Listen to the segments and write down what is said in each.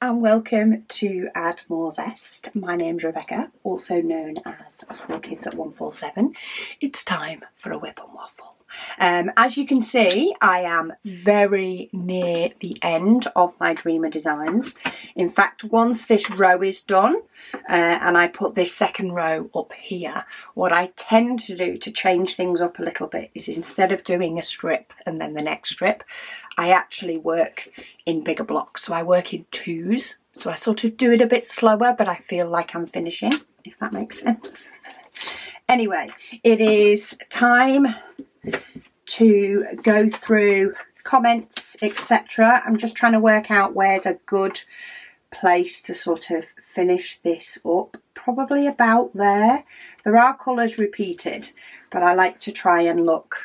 and welcome to Add More Zest. My name's Rebecca, also known as 4Kids at 147. It's time for a WIP and Waffle. As you can see, I am very near the end of my Dreamer designs. In fact, once this row is done and I put this second row up here, what I tend to do to change things up a little bit is instead of doing a strip and then the next strip, I actually work in bigger blocks. So I work in twos. So I sort of do it a bit slower, but I feel like I'm finishing, if that makes sense. Anyway, it is time to go through comments, etc. I'm just trying to work out where's a good place to sort of finish this up. Probably about there. There are colours repeated, but I like to try and look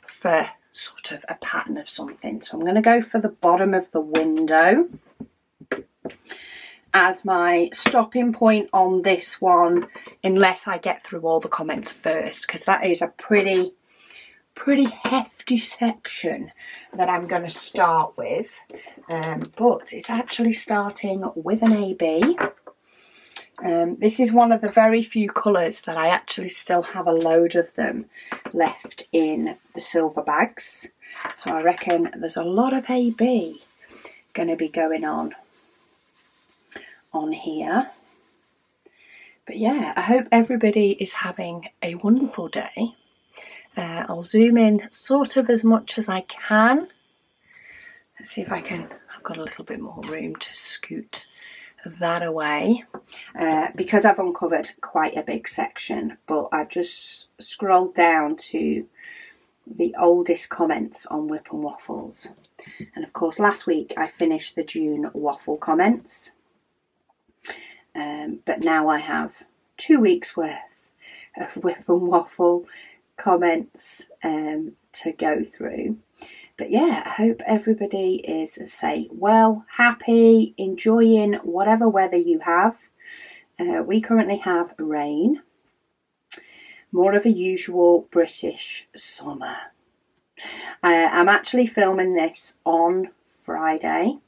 for sort of a pattern of something. So I'm going to go for the bottom of the window as my stopping point on this one, unless I get through all the comments first, because that is a pretty hefty section that I'm going to start with, but it's actually starting with an AB. This is one of the very few colours that I actually still have a load of them left in the silver bags, so I reckon there's a lot of AB going to be going on here. But yeah, I hope everybody is having a wonderful day. I'll zoom in sort of as much as I can. Let's see if I can, I've got a little bit more room to scoot that away, because I've uncovered quite a big section, but I've just scrolled down to the oldest comments on WIP and Waffles. And of course last week I finished the June waffle comments, but now I have 2 weeks worth of WIP and Waffle comments to go through. But yeah, I hope everybody is well, happy, enjoying whatever weather you have. We currently have rain, more of a usual British summer. I'm actually filming this on Friday.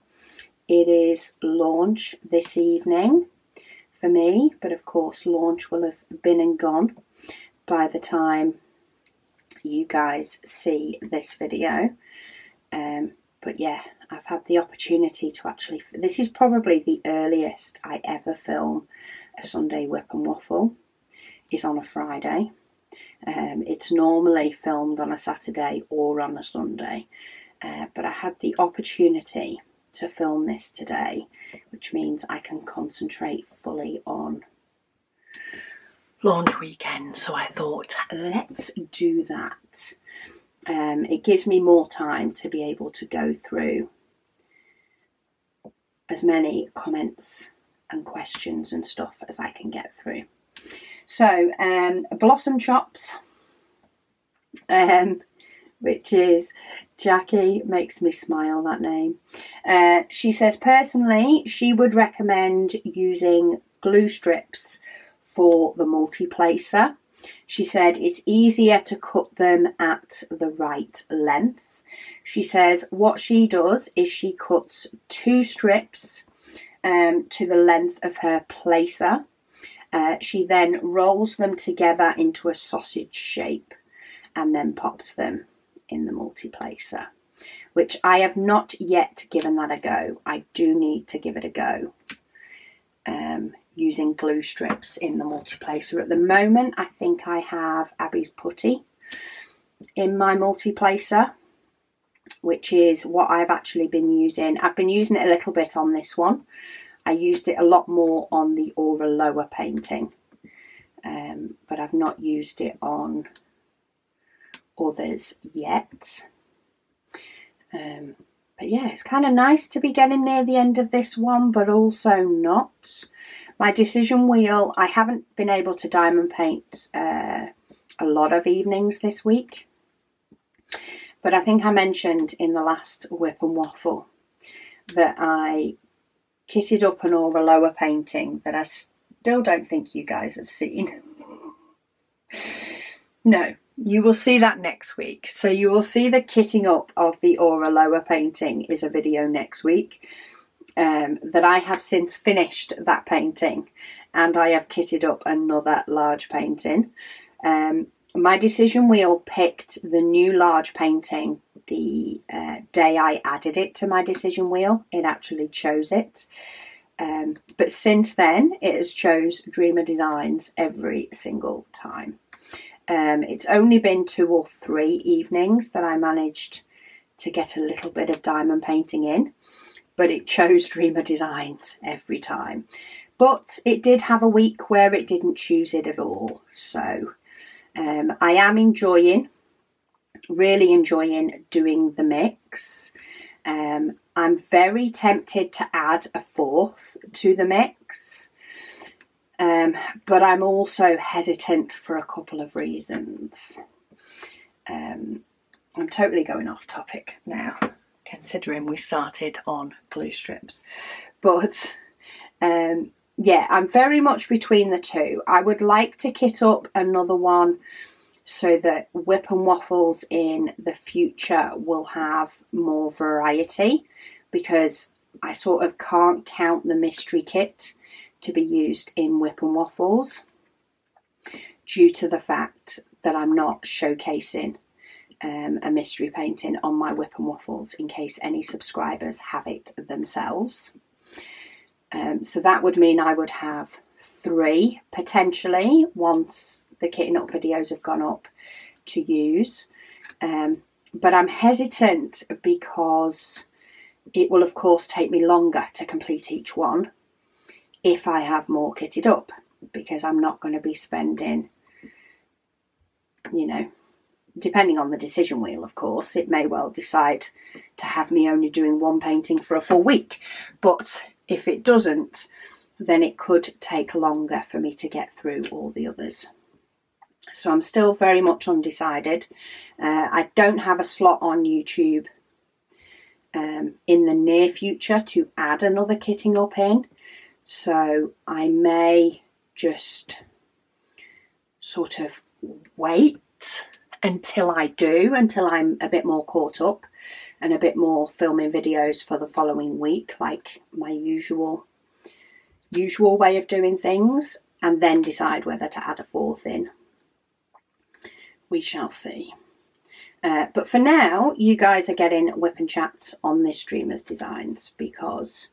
It is launch this evening for me, but of course launch will have been and gone by the time you guys see this video. But yeah, I've had the opportunity to actually, this is probably the earliest I ever film a Sunday WIP and Waffle, is on a Friday. It's normally filmed on a Saturday or on a Sunday, but I had the opportunity to film this today, which means I can concentrate fully on launch weekend. So I thought, let's do that. It gives me more time to be able to go through as many comments and questions and stuff as I can get through. So Blossom Chops, which is Jackie, makes me smile, that name. She says personally she would recommend using glue strips for the multi-placer. She said it's easier to cut them at the right length. She says what she does is she cuts 2 strips to the length of her placer. She then rolls them together into a sausage shape and then pops them in the multi-placer, which I have not yet given that a go. I do need to give it a go. Using glue strips in the multi-placer. At the moment, I think I have Abby's Putty in my multi-placer, which is what I've actually been using. I've been using it a little bit on this one. I used it a lot more on the Aura Lower painting, but I've not used it on others yet. But yeah, it's kind of nice to be getting near the end of this one, but also not. My decision wheel, I haven't been able to diamond paint a lot of evenings this week. But I think I mentioned in the last WIP and Waffle that I kitted up an Aura Lower painting that I still don't think you guys have seen. No, you will see that next week. So you will see the kitting up of the Aura Lower painting is a video next week. that I have since finished that painting, and I have kitted up another large painting. My decision wheel picked the new large painting the day I added it to my decision wheel. It actually chose it. But since then, it has chose Dreamer Designs every single time. It's only been 2 or 3 evenings that I managed to get a little bit of diamond painting in, but it chose Dreamer Designs every time. But it did have a week where it didn't choose it at all. So I am really enjoying doing the mix. I'm very tempted to add a 4th to the mix, but I'm also hesitant for a couple of reasons. I'm totally going off topic now, considering we started on glue strips. But yeah, I'm very much between the two. I would like to kit up another one so that WIP and Waffles in the future will have more variety, because I sort of can't count the mystery kit to be used in WIP and Waffles due to the fact that I'm not showcasing a mystery painting on my WIP and Waffles in case any subscribers have it themselves. So that would mean I would have 3 potentially once the kitting up videos have gone up to use. But I'm hesitant because it will of course take me longer to complete each one if I have more kitted up, because I'm not going to be spending, you know, depending on the decision wheel, of course, it may well decide to have me only doing 1 painting for a full week. But if it doesn't, then it could take longer for me to get through all the others. So I'm still very much undecided. I don't have a slot on YouTube in the near future to add another kitting up in. So I may just sort of wait until I'm a bit more caught up and a bit more filming videos for the following week, like my usual way of doing things, and then decide whether to add a 4th in. We shall see. But for now, you guys are getting WIP and Chats on this Dreamer's Designs, because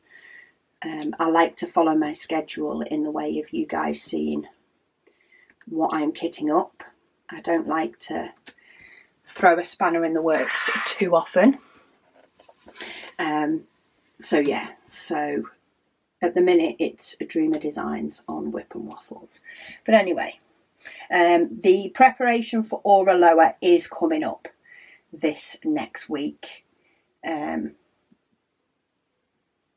I like to follow my schedule in the way of you guys seeing what I'm kitting up. I don't like to throw a spanner in the works too often. So yeah, so at the minute it's Dreamer Designs on WIP and Waffles. But anyway, the preparation for Aura Lower is coming up this next week,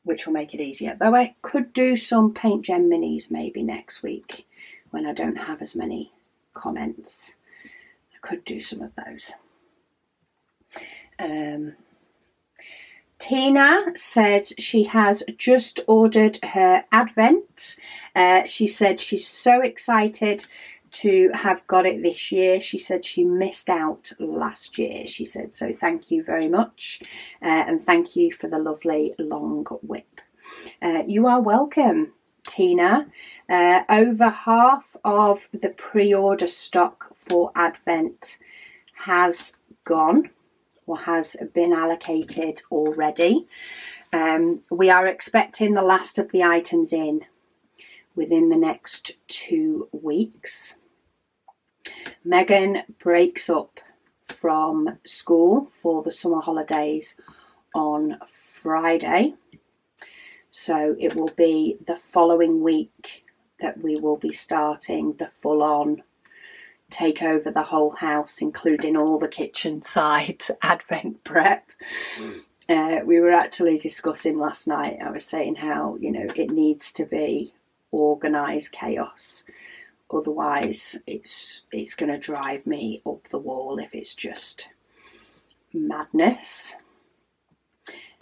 which will make it easier. Though I could do some Paint Gem minis maybe next week when I don't have as many comments. I could do some of those. Tina says she has just ordered her Advent. She said she's so excited to have got it this year. She said she missed out last year. She said, so thank you very much, and thank you for the lovely long whip. You are welcome, Tina. Over half of the pre-order stock for Advent has gone or has been allocated already. We are expecting the last of the items in within the next 2 weeks. Megan breaks up from school for the summer holidays on Friday, so it will be the following week that we will be starting the full-on take over the whole house, including all the kitchen side Advent prep. We were actually discussing last night, I was saying how, you know, it needs to be organised chaos. Otherwise, it's going to drive me up the wall if it's just madness.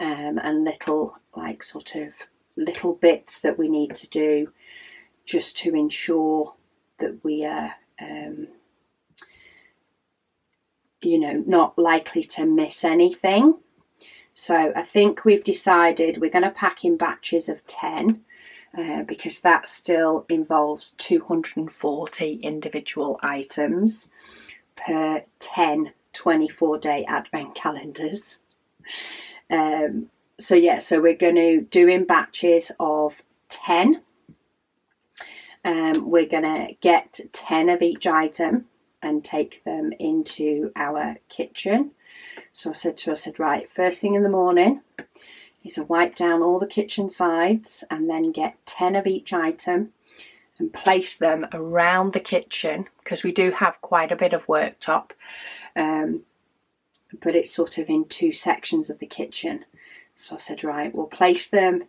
And little, like, sort of little bits that we need to do just to ensure that we are, you know, not likely to miss anything. So I think we've decided we're going to pack in batches of 10 because that still involves 240 individual items per 10 24-day advent calendars. So we're going to do in batches of 10. We're going to get 10 of each item and take them into our kitchen. So I said, right, first thing in the morning is to wipe down all the kitchen sides and then get 10 of each item and place them around the kitchen, because we do have quite a bit of worktop, but it's sort of in 2 sections of the kitchen. So I said, right, we'll place them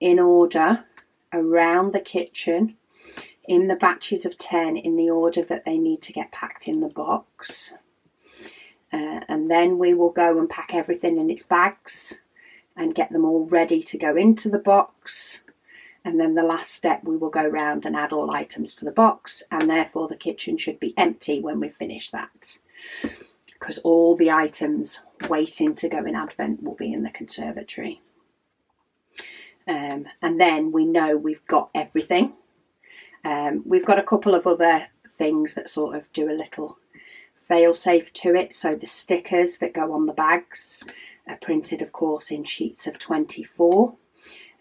in order around the kitchen in the batches of 10 in the order that they need to get packed in the box. And then we will go and pack everything in its bags and get them all ready to go into the box. And then the last step, we will go round and add all items to the box, and therefore the kitchen should be empty when we finish that, because all the items waiting to go in Advent will be in the conservatory. And then we know we've got everything. We've got a couple of other things that sort of do a little fail-safe to it. So the stickers that go on the bags are printed, of course, in sheets of 24.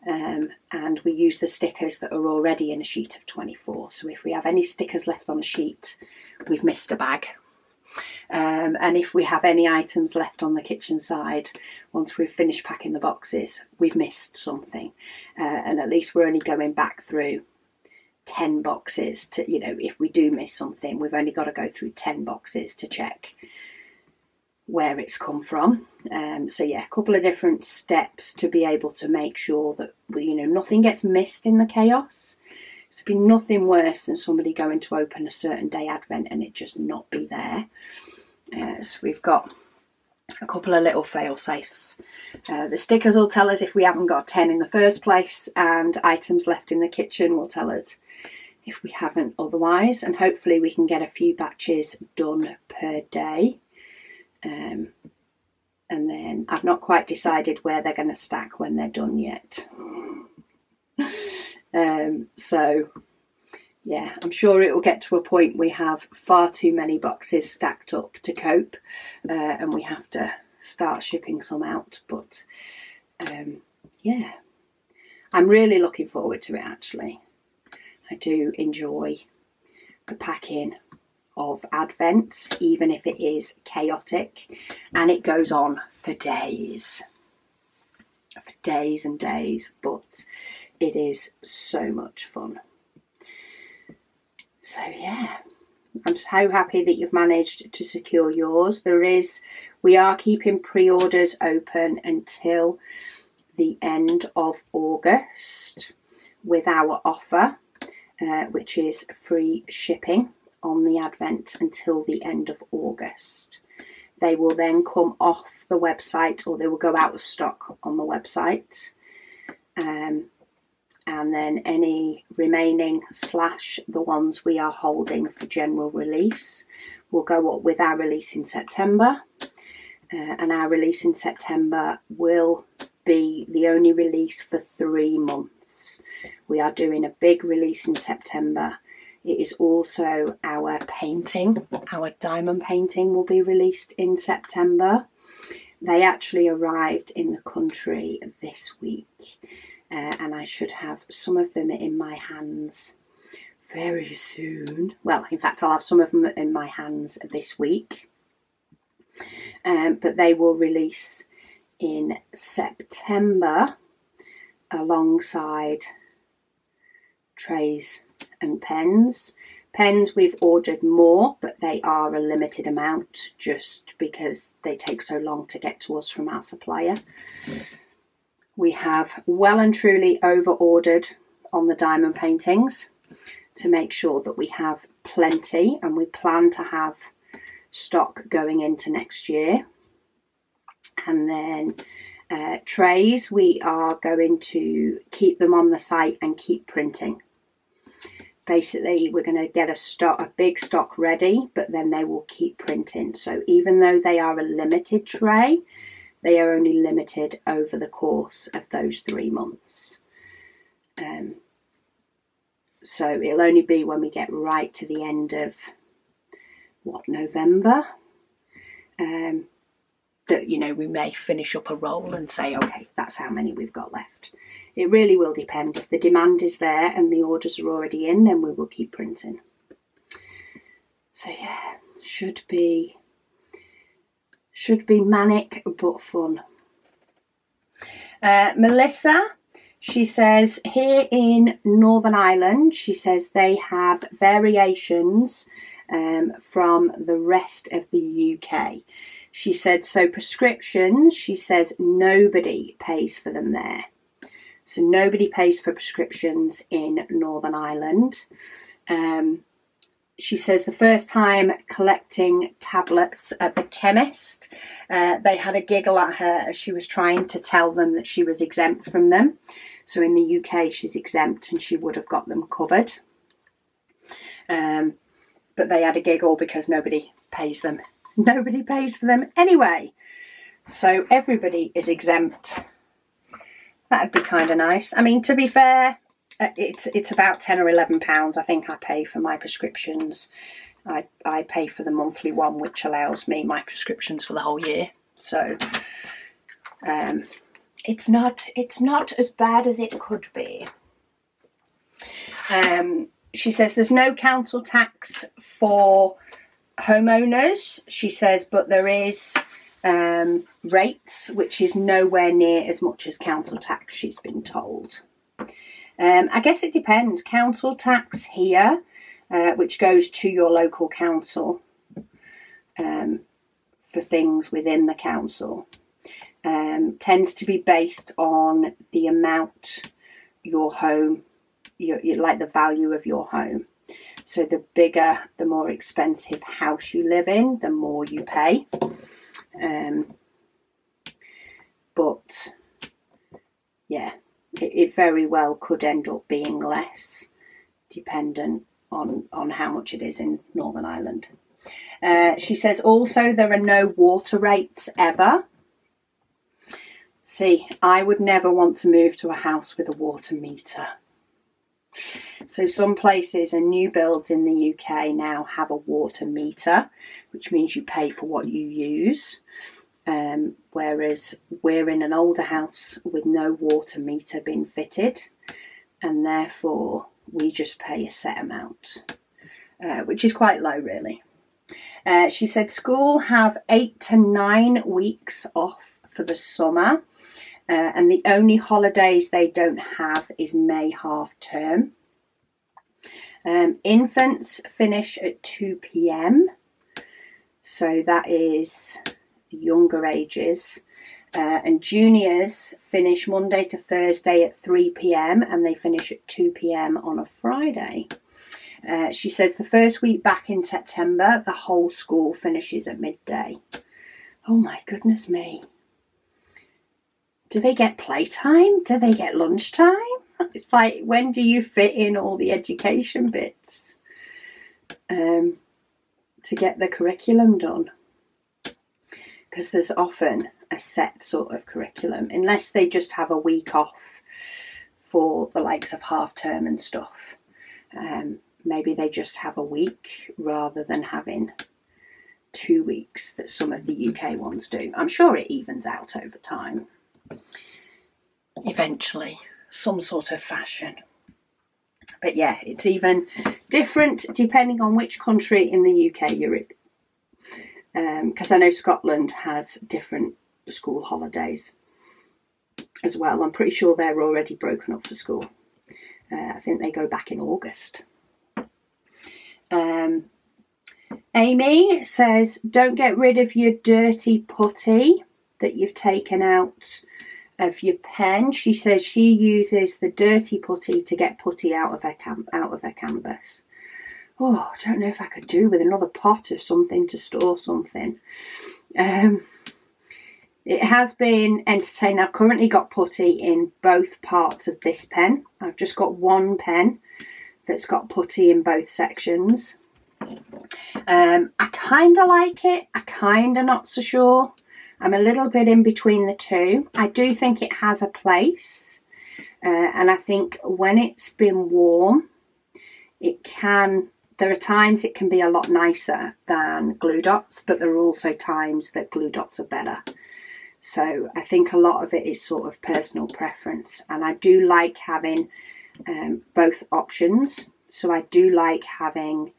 And we use the stickers that are already in a sheet of 24. So if we have any stickers left on a sheet, we've missed a bag. And if we have any items left on the kitchen side, once we've finished packing the boxes, we've missed something. And at least we're only going back through 10 boxes to, if we do miss something, we've only got to go through 10 boxes to check where it's come from. A couple of different steps to be able to make sure that nothing gets missed in the chaos. It's been nothing worse than somebody going to open a certain day Advent and it just not be there. So we've got a couple of little fail safes. The stickers will tell us if we haven't got 10 in the first place, and items left in the kitchen will tell us if we haven't otherwise, and hopefully we can get a few batches done per day. And then I've not quite decided where they're going to stack when they're done yet. I'm sure it will get to a point we have far too many boxes stacked up to cope, and we have to start shipping some out. But I'm really looking forward to it, actually. I do enjoy the packing of Advent, even if it is chaotic, and it goes on for days and days, but it is so much fun. So I'm so happy that you've managed to secure yours. We are keeping pre-orders open until the end of August with our offer, which is free shipping on the Advent until the end of August. They will then come off the website, or they will go out of stock on the website. And then any remaining / the ones we are holding for general release will go up with our release in September. And our release in September will be the only release for 3 months. We are doing a big release in September. It is also our painting. Our diamond painting will be released in September. They actually arrived in the country this week. And I should have some of them in my hands very soon. Well, in fact, I'll have some of them in my hands this week. But they will release in September alongside trays and pens. Pens we've ordered more, but they are a limited amount just because they take so long to get to us from our supplier. We have well and truly over-ordered on the diamond paintings to make sure that we have plenty, and we plan to have stock going into next year. And then trays, we are going to keep them on the site and keep printing. Basically, we're going to get a big stock ready, but then they will keep printing. So even though they are a limited tray, They are only limited over the course of those 3 months. So it'll only be when we get right to the end of, November, that, we may finish up a roll and say, okay, that's how many we've got left. It really will depend. If the demand is there and the orders are already in, then we will keep printing. So yeah, should be manic but fun. Melissa, she says here in Northern Ireland, she says they have variations from the rest of the UK. She said, so prescriptions, she says nobody pays for them there. So nobody pays for prescriptions in Northern Ireland. She says the first time collecting tablets at the chemist, they had a giggle at her as she was trying to tell them that she was exempt from them. So in the UK, she's exempt and she would have got them covered. But they had a giggle because nobody pays them. Nobody pays for them anyway. So everybody is exempt. That'd be kind of nice. I mean, to be fair, it's about £10 or £11 I think I pay for my prescriptions. I pay for the monthly one, which allows me my prescriptions for the whole year. So it's not as bad as it could be. She says there's no council tax for homeowners. She says, but there is rates, which is nowhere near as much as council tax, she's been told. I guess it depends. Council tax here, which goes to your local council for things within the council, tends to be based on the amount your home, like the value of your home. So the bigger, the more expensive house you live in, the more you pay. But yeah, it very well could end up being less, dependent on how much it is in Northern Ireland. She says also there are no water rates ever. See, I would never want to move to a house with a water meter. So some places and new builds in the UK now have a water meter, which means you pay for what you use. Whereas we're in an older house with no water meter being fitted, and therefore we just pay a set amount, which is quite low really. She said school have 8 to 9 weeks off for the summer, and the only holidays they don't have is May half term. Infants finish at 2 p.m, so that is the younger ages, and juniors finish Monday to Thursday at 3 p.m, and they finish at 2 p.m. on a Friday. She says the first week back in September, the whole school finishes at midday. Oh my goodness me. Do they get playtime? Do they get lunchtime? It's like, when do you fit in all the education bits to get the curriculum done? Because there's often a set sort of curriculum, unless they just have a week off for the likes of half term and stuff. Maybe they just have a week rather than having 2 weeks that some of the UK ones do. I'm sure it evens out over time. Eventually, some sort of fashion. But yeah, it's even different depending on which country in the UK you're in. Because I know Scotland has different school holidays as well. I'm pretty sure they're already broken up for school. I think they go back in August. Amy says, don't get rid of your dirty putty that you've taken out of your pen. She says she uses the dirty putty to get putty out of her canvas. Oh, I don't know if I could do with another pot of something to store something. It has been entertaining. I've currently got putty in both parts of this pen. I've just got one pen that's got putty in both sections. I kind of like it. I kind of not so sure. I'm a little bit in between the two. I do think it has a place, and I think when it's been warm, there are times it can be a lot nicer than glue dots, but there are also times that glue dots are better. So I think a lot of it is sort of personal preference, and I do like having both options. So I do like having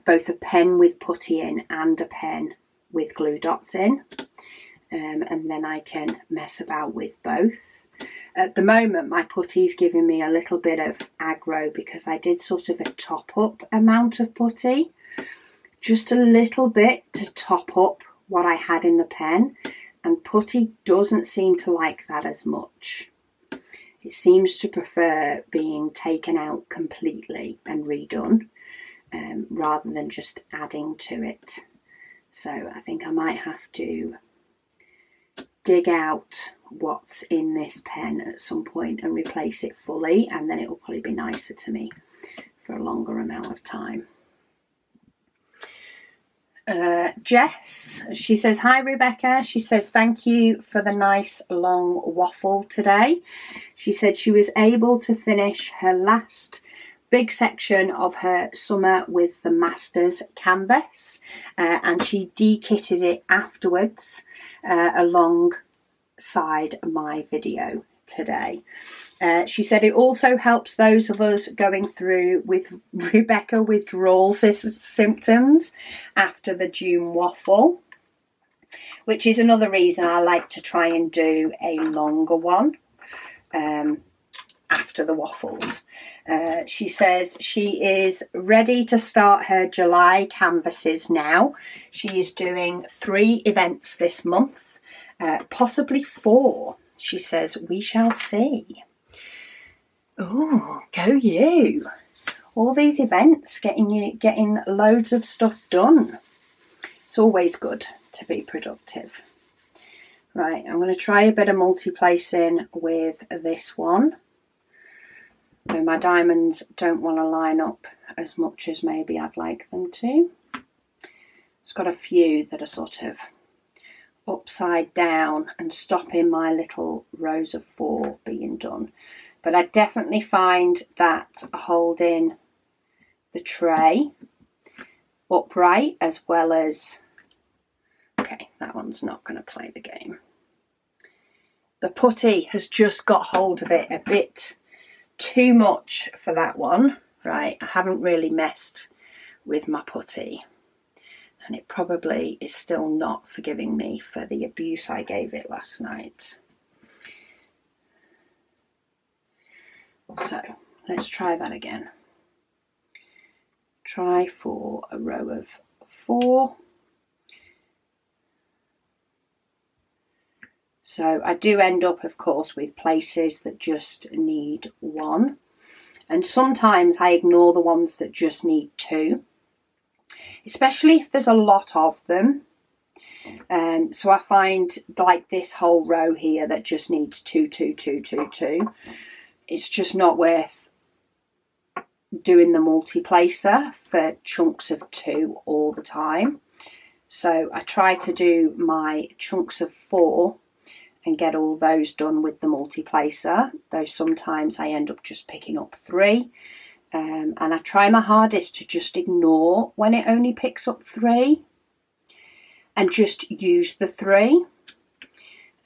both a pen with putty in and a pen with glue dots in, and then I can mess about with both. At the moment, my putty is giving me a little bit of aggro because I did sort of a top up amount of putty, just a little bit to top up what I had in the pen, and putty doesn't seem to like that as much. It seems to prefer being taken out completely and redone, rather than just adding to it. So I think I might have to dig out what's in this pen at some point and replace it fully, and then it will probably be nicer to me for a longer amount of time. Jess, she says, hi Rebecca. She says, thank you for the nice long waffle today. She said she was able to finish her last big section of her summer with the Masters canvas, and she de-kitted it afterwards alongside my video today. She said it also helps those of us going through with Rebecca withdrawal symptoms after the June waffle, which is another reason I like to try and do a longer one after the waffles. She says she is ready to start her July canvases now. She is doing 3 events this month, possibly 4. She says we shall see. Oh, go you. All these events, getting loads of stuff done. It's always good to be productive. Right, I'm going to try a bit of multi-placing with this one. So my diamonds don't want to line up as much as maybe I'd like them to. It's got a few that are sort of upside down and stopping my little rows of 4 being done. But I definitely find that holding the tray upright as well as... Okay, that one's not going to play the game. The putty has just got hold of it a bit too much for that one. Right, I haven't really messed with my putty. And it probably is still not forgiving me for the abuse I gave it last night. So let's try that again. Try for a row of 4. So I do end up, of course, with places that just need 1. And sometimes I ignore the ones that just need 2. Especially if there's a lot of them. So I find like this whole row here that just needs 2, 2, 2, 2, 2. It's just not worth doing the multi-placer for chunks of 2 all the time. So I try to do my chunks of 4 and get all those done with the multi-placer, though sometimes I end up just picking up 3. And I try my hardest to just ignore when it only picks up 3 and just use the 3.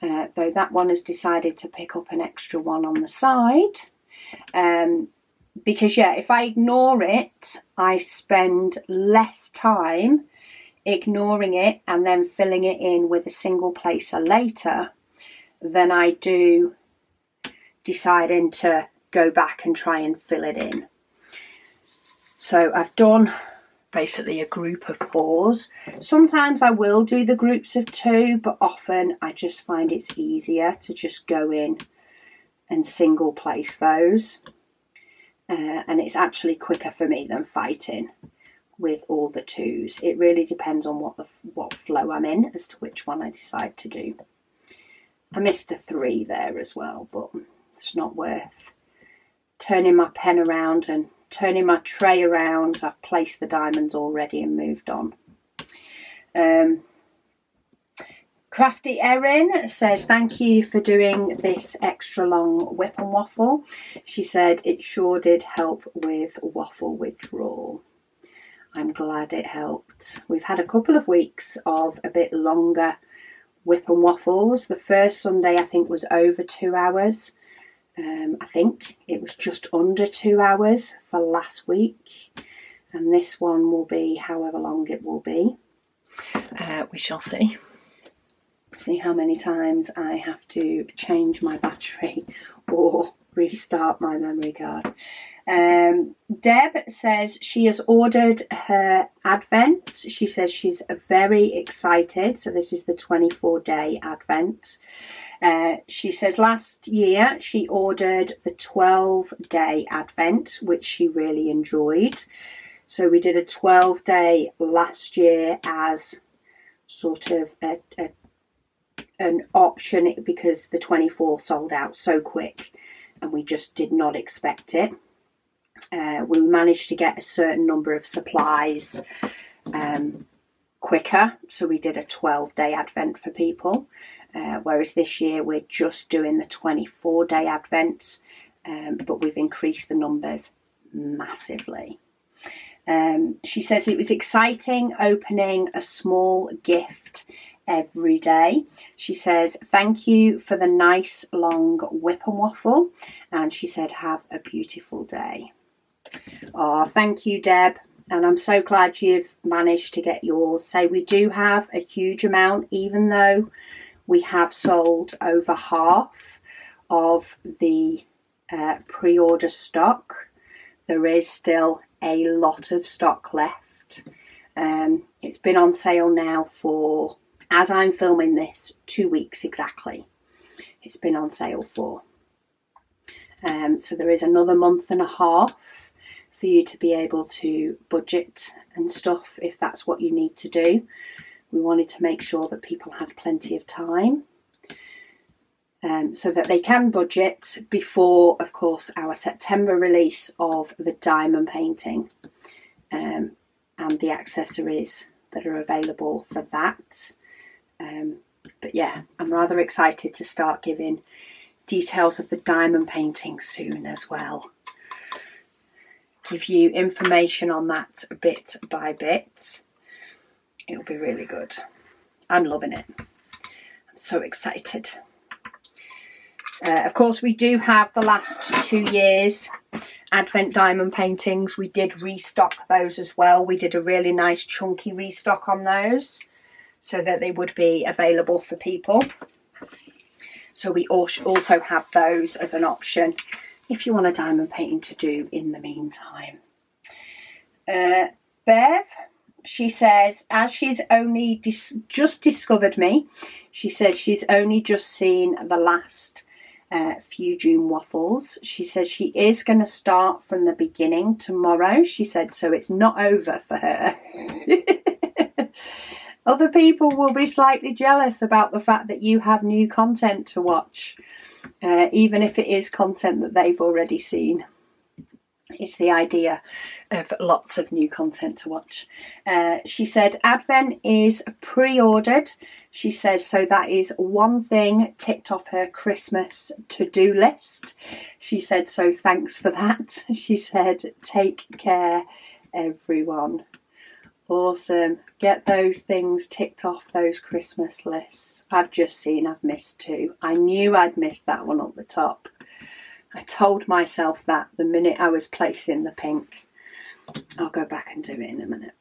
Though that one has decided to pick up an extra one on the side. Because, yeah, if I ignore it, I spend less time ignoring it and then filling it in with a single placer later than I do deciding to go back and try and fill it in. So I've done basically a group of 4s. Sometimes I will do the groups of 2, but often I just find it's easier to just go in and single place those. And it's actually quicker for me than fighting with all the 2s. It really depends on what flow I'm in as to which one I decide to do. I missed a 3 there as well, but it's not worth turning my pen around and turning my tray around. I've placed the diamonds already and moved on. Crafty Erin says, thank you for doing this extra long whip and waffle. She said it sure did help with waffle withdrawal. I'm glad it helped. We've had a couple of weeks of a bit longer whip and waffles. The first Sunday I think was over 2 hours. I think it was just under 2 hours for last week. And this one will be however long it will be. We shall see. See how many times I have to change my battery or restart my memory card. Deb says she has ordered her Advent. She says she's very excited. So this is the 24-day Advent. She says last year she ordered the 12-day Advent, which she really enjoyed. So we did a 12-day last year as sort of an option because the 24 sold out so quick and we just did not expect it. We managed to get a certain number of supplies quicker, so we did a 12-day Advent for people, whereas this year we're just doing the 24-day Advent, but we've increased the numbers massively. She says it was exciting opening a small gift every day. She says thank you for the nice long whip and waffle, and she said have a beautiful day. Oh, thank you, Deb, and I'm so glad you've managed to get yours. So we do have a huge amount, even though we have sold over half of the pre-order stock. There is still a lot of stock left. It's been on sale now for, as I'm filming this, 2 weeks exactly. It's been on sale for. So there is another month and a half for you to be able to budget and stuff if that's what you need to do. We wanted to make sure that people had plenty of time so that they can budget before, of course, our September release of the diamond painting and the accessories that are available for that. But yeah, I'm rather excited to start giving details of the diamond painting soon as well. Give you information on that bit by bit. It'll be really good. I'm loving it. I'm so excited. Of course, we do have the last 2 years Advent diamond paintings. We did restock those as well. We did a really nice chunky restock on those so that they would be available for people. So we also have those as an option if you want a diamond painting to do in the meantime. Bev, she says, as she's only just discovered me, she says she's only just seen the last few June waffles. She says she is going to start from the beginning tomorrow. She said, so it's not over for her. Other people will be slightly jealous about the fact that you have new content to watch, even if it is content that they've already seen. It's the idea of lots of new content to watch. She said Advent is pre-ordered. She says, so that is one thing ticked off her Christmas to-do list. She said, so thanks for that. She said, take care, everyone. Awesome. Get those things ticked off those Christmas lists. I've just seen I've missed 2. I knew I'd missed that one up the top. I told myself that the minute I was placing the pink. I'll go back and do it in a minute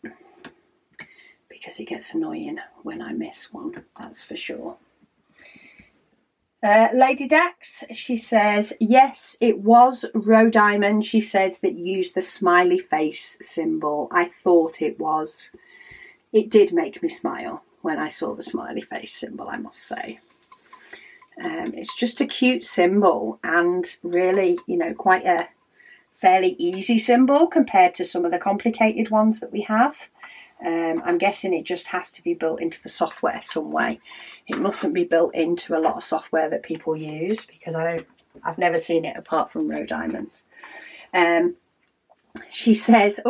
because it gets annoying when I miss one, that's for sure. Lady Dax, she says, yes, it was Rhode Diamond, she says, that used the smiley face symbol. I thought it was. It did make me smile when I saw the smiley face symbol, I must say. It's just a cute symbol and really, you know, quite a fairly easy symbol compared to some of the complicated ones that we have. I'm guessing it just has to be built into the software some way. It mustn't be built into a lot of software that people use because I've never seen it apart from Rhode Diamonds. She says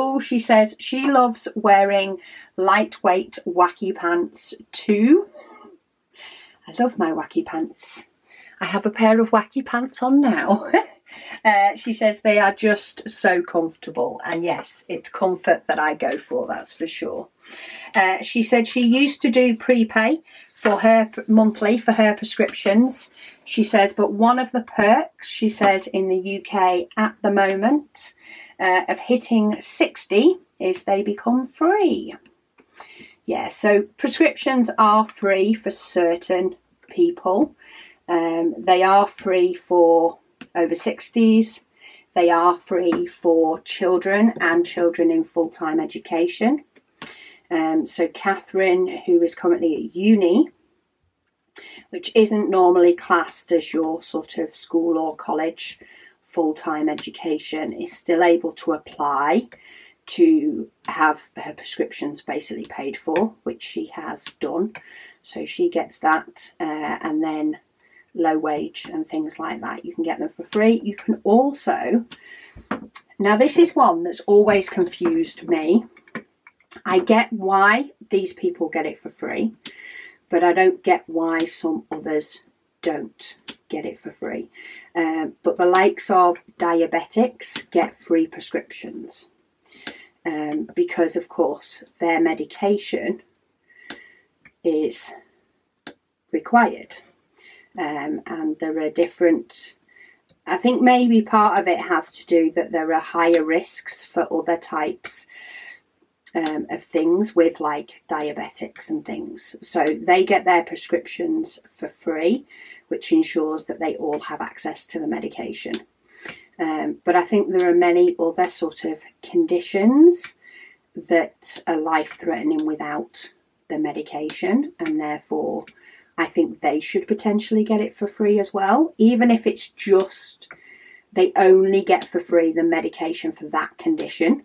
she loves wearing lightweight wacky pants too. I love my wacky pants. I have a pair of wacky pants on now. She says they are just so comfortable, and yes, it's comfort that I go for, that's for sure. She said she used to do prepay for her monthly for her prescriptions. She says, but one of the perks, she says, in the UK at the moment of hitting 60 is they become free. Yeah, so prescriptions are free for certain people. They are free for over 60s. They are free for children and children in full-time education. So Catherine, who is currently at uni, which isn't normally classed as your sort of school or college full-time education, is still able to apply to have her prescriptions basically paid for, which she has done. So she gets that, and then low wage and things like that, you can get them for free. You can also, now this is one that's always confused me. I get why these people get it for free, but I don't get why some others don't get it for free. But the likes of diabetics get free prescriptions because, of course, their medication is required. And there are different, I think maybe part of it has to do that there are higher risks for other types of things with like diabetics and things. So they get their prescriptions for free, which ensures that they all have access to the medication. But I think there are many other sort of conditions that are life-threatening without the medication, and therefore I think they should potentially get it for free as well, even if it's just they only get for free the medication for that condition.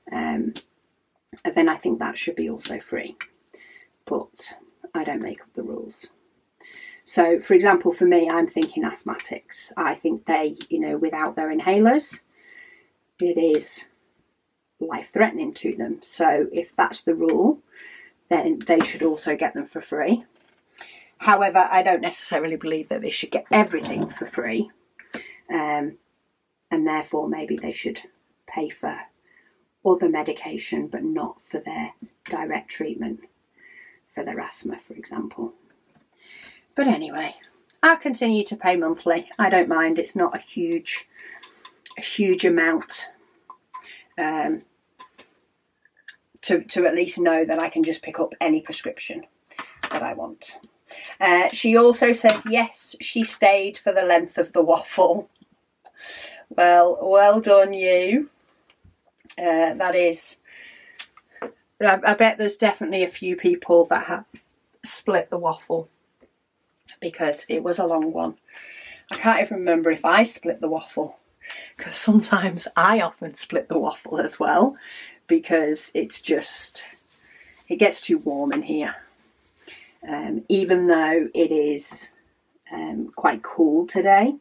And then I think that should be also free, but I don't make up the rules. So, for example, for me, I'm thinking asthmatics. I think they, you know, without their inhalers, it is life-threatening to them. So if that's the rule, then they should also get them for free. However, I don't necessarily believe that they should get everything for free. And therefore, maybe they should pay for other medication, but not for their direct treatment for their asthma, for example. But anyway, I'll continue to pay monthly. I don't mind. It's not a huge amount to at least know that I can just pick up any prescription that I want. She also says, yes, she stayed for the length of the waffle. Well done you. That is, I bet there's definitely a few people that have split the waffle because it was a long one. I can't even remember if I split the waffle, because sometimes I often split the waffle as well, because it's just, it gets too warm in here. Even though it is quite cool today,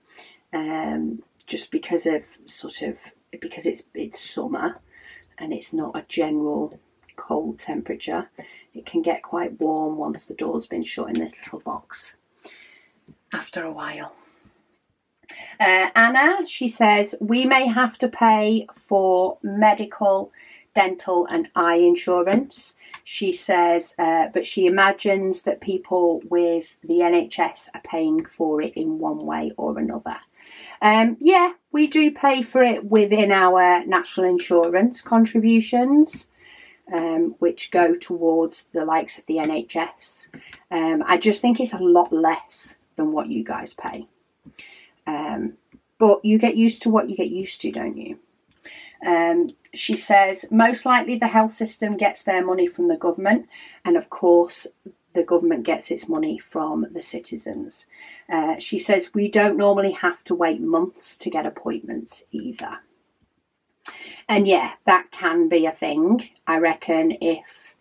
just because of because it's summer and it's not a general cold temperature, it can get quite warm once the door's been shut in this little box after a while. Anna, she says, we may have to pay for medical, dental and eye insurance. She says, but she imagines that people with the NHS are paying for it in one way or another. Yeah, we do pay for it within our national insurance contributions, which go towards the likes of the NHS. I just think it's a lot less than what you guys pay. But you get used to what you get used to, don't you? She says, most likely the health system gets their money from the government, and of course the government gets its money from the citizens. She says, we don't normally have to wait months to get appointments either. And yeah, that can be a thing. I reckon if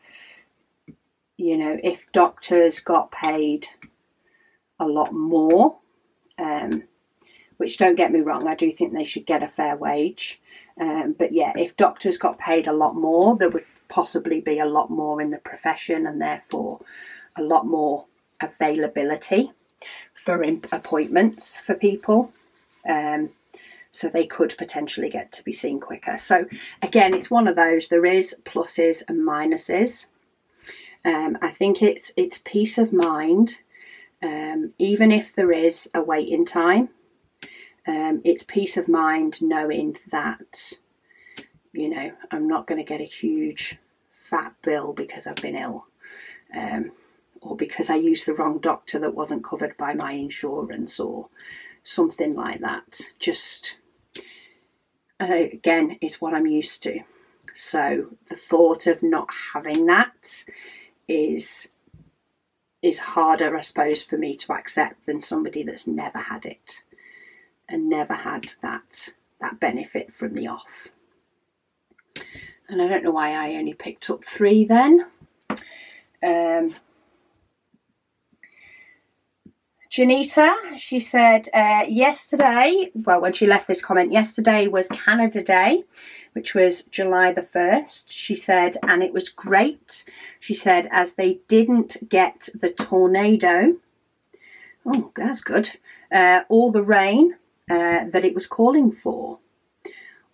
doctors got paid a lot more, which, don't get me wrong, I do think they should get a fair wage. But yeah, if doctors got paid a lot more, there would possibly be a lot more in the profession, and therefore a lot more availability for appointments for people. So they could potentially get to be seen quicker. So again, it's one of those, there is pluses and minuses. I think it's peace of mind. Even if there is a waiting time, it's peace of mind knowing that, you know, I'm not going to get a huge fat bill because I've been ill, or because I used the wrong doctor that wasn't covered by my insurance or something like that. Just, again, it's what I'm used to. So the thought of not having that is harder, I suppose, for me to accept than somebody that's never had it and never had that benefit from the off. And I don't know why I only picked up 3 then. Janita, she said yesterday, well, when she left this comment, yesterday was Canada Day, which was July the 1st. She said, and it was great. She said, as they didn't get the tornado, oh, that's good, or the rain that it was calling for.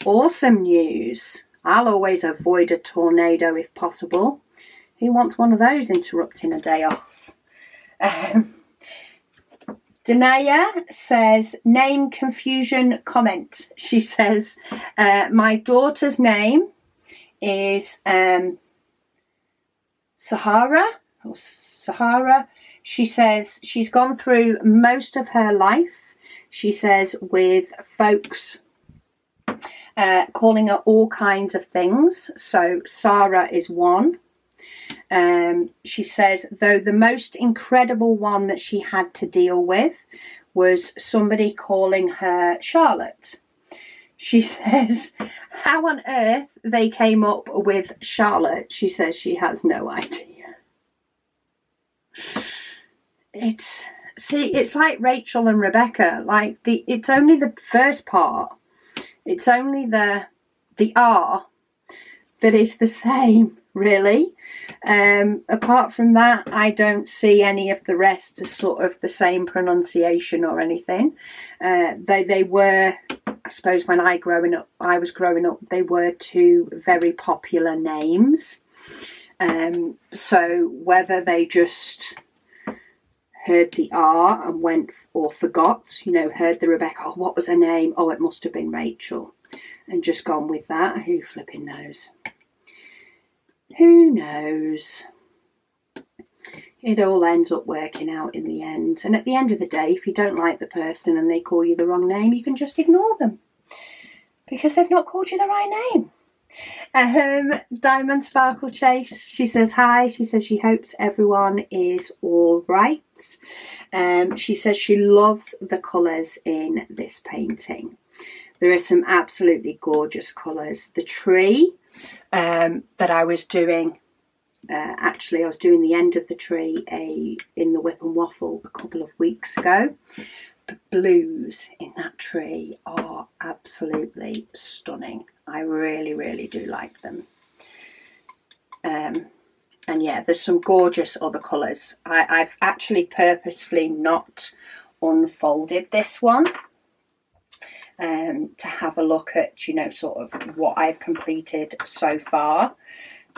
Awesome news. I'll always avoid a tornado if possible. Who wants one of those interrupting a day off? Danaya says, name confusion comment. She says, my daughter's name is Sahara. She says she's gone through most of her life, she says, with folks calling her all kinds of things. So Sarah is one. She says, though the most incredible one that she had to deal with was somebody calling her Charlotte. She says, how on earth they came up with Charlotte, she says she has no idea. It's like Rachel and Rebecca. Like it's only the first part. It's only the R that is the same, really. Apart from that, I don't see any of the rest as sort of the same pronunciation or anything. They were, I suppose, when I was growing up, they were 2 very popular names. So whether they just heard the R and went, or forgot, you know, heard the Rebecca, oh, what was her name? Oh, it must have been Rachel, and just gone with that. Who flipping knows? Who knows? It all ends up working out in the end. And at the end of the day, if you don't like the person and they call you the wrong name, you can just ignore them because they've not called you the right name. Diamond Sparkle Chase, she says hi. She says she hopes everyone is all right. She says she loves the colours in this painting. There are some absolutely gorgeous colours. The tree that I was doing, actually I was doing the end of the tree in the WIP and Waffle a couple of weeks ago. The blues in that tree are absolutely stunning. I really, really do like them. And yeah, there's some gorgeous other colours. I've actually purposefully not unfolded this one to have a look at, you know, sort of what I've completed so far.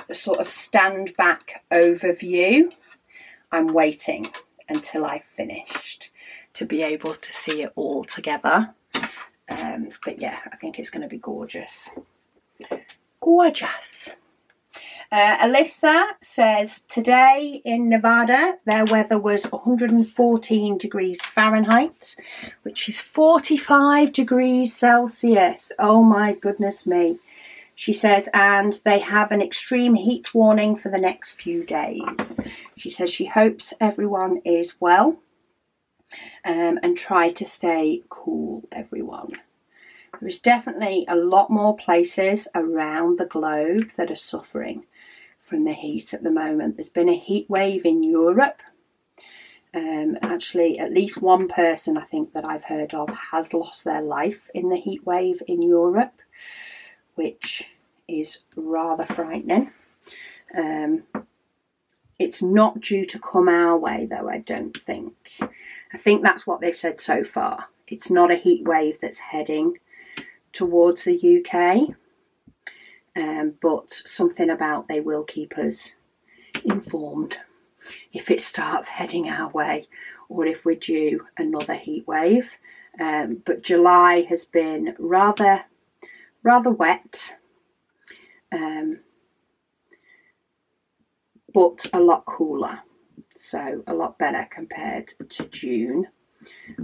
The sort of stand back overview, I'm waiting until I've finished to be able to see it all together. But yeah, I think it's going to be gorgeous. Gorgeous. Alyssa says, today in Nevada, their weather was 114 degrees Fahrenheit, which is 45 degrees Celsius. Oh my goodness me. She says, and they have an extreme heat warning for the next few days. She says she hopes everyone is well, and try to stay cool, everyone. There is definitely a lot more places around the globe that are suffering from the heat at the moment. There's been a heat wave in Europe. Actually, at least one person I think that I've heard of has lost their life in the heat wave in Europe, which is rather frightening. It's not due to come our way though, I don't think. I think that's what they've said so far. It's not a heat wave that's heading towards the UK, but something about they will keep us informed if it starts heading our way or if we're due another heat wave. But July has been rather wet, but a lot cooler, so a lot better compared to June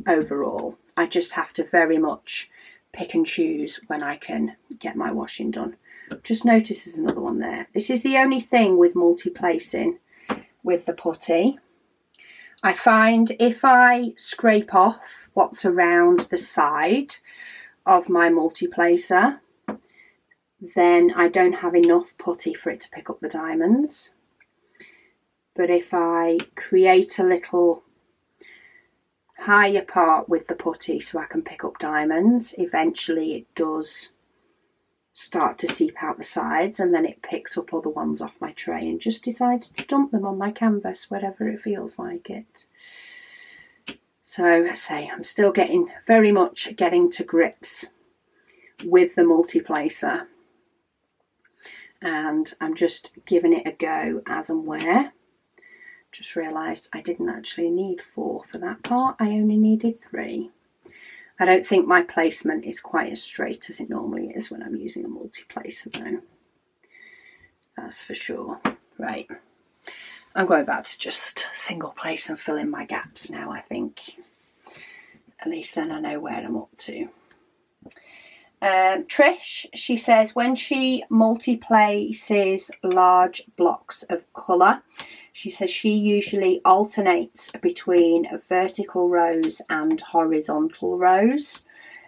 overall. I just have to very much pick and choose when I can get my washing done. Just notice there's another one there. This is the only thing with multi-placing with the putty. I find if I scrape off what's around the side of my multi-placer, then I don't have enough putty for it to pick up the diamonds. But if I create a little higher part with the putty so I can pick up diamonds, eventually it does start to seep out the sides, and then it picks up other ones off my tray and just decides to dump them on my canvas wherever it feels like it. So I say I'm still very much getting to grips with the multi-placer, and I'm just giving it a go as and where. Just realised I didn't actually need 4 for that part, I only needed 3. I don't think my placement is quite as straight as it normally is when I'm using a multi-placer though. That's for sure. Right, I'm going back to just single place and fill in my gaps now, I think. At least then I know where I'm up to. Trish, she says when she multi-places large blocks of colour, she says she usually alternates between vertical rows and horizontal rows,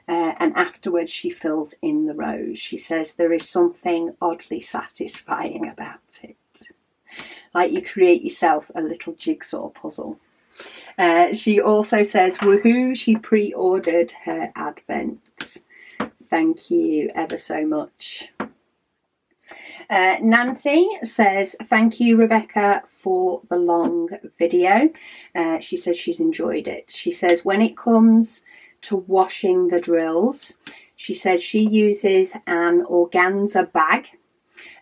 and afterwards she fills in the rows. She says there is something oddly satisfying about it, like you create yourself a little jigsaw puzzle. She also says woohoo, she pre-ordered her advent. Thank you ever so much. Nancy says, thank you, Rebecca, for the long video. She says she's enjoyed it. She says when it comes to washing the drills, she says she uses an organza bag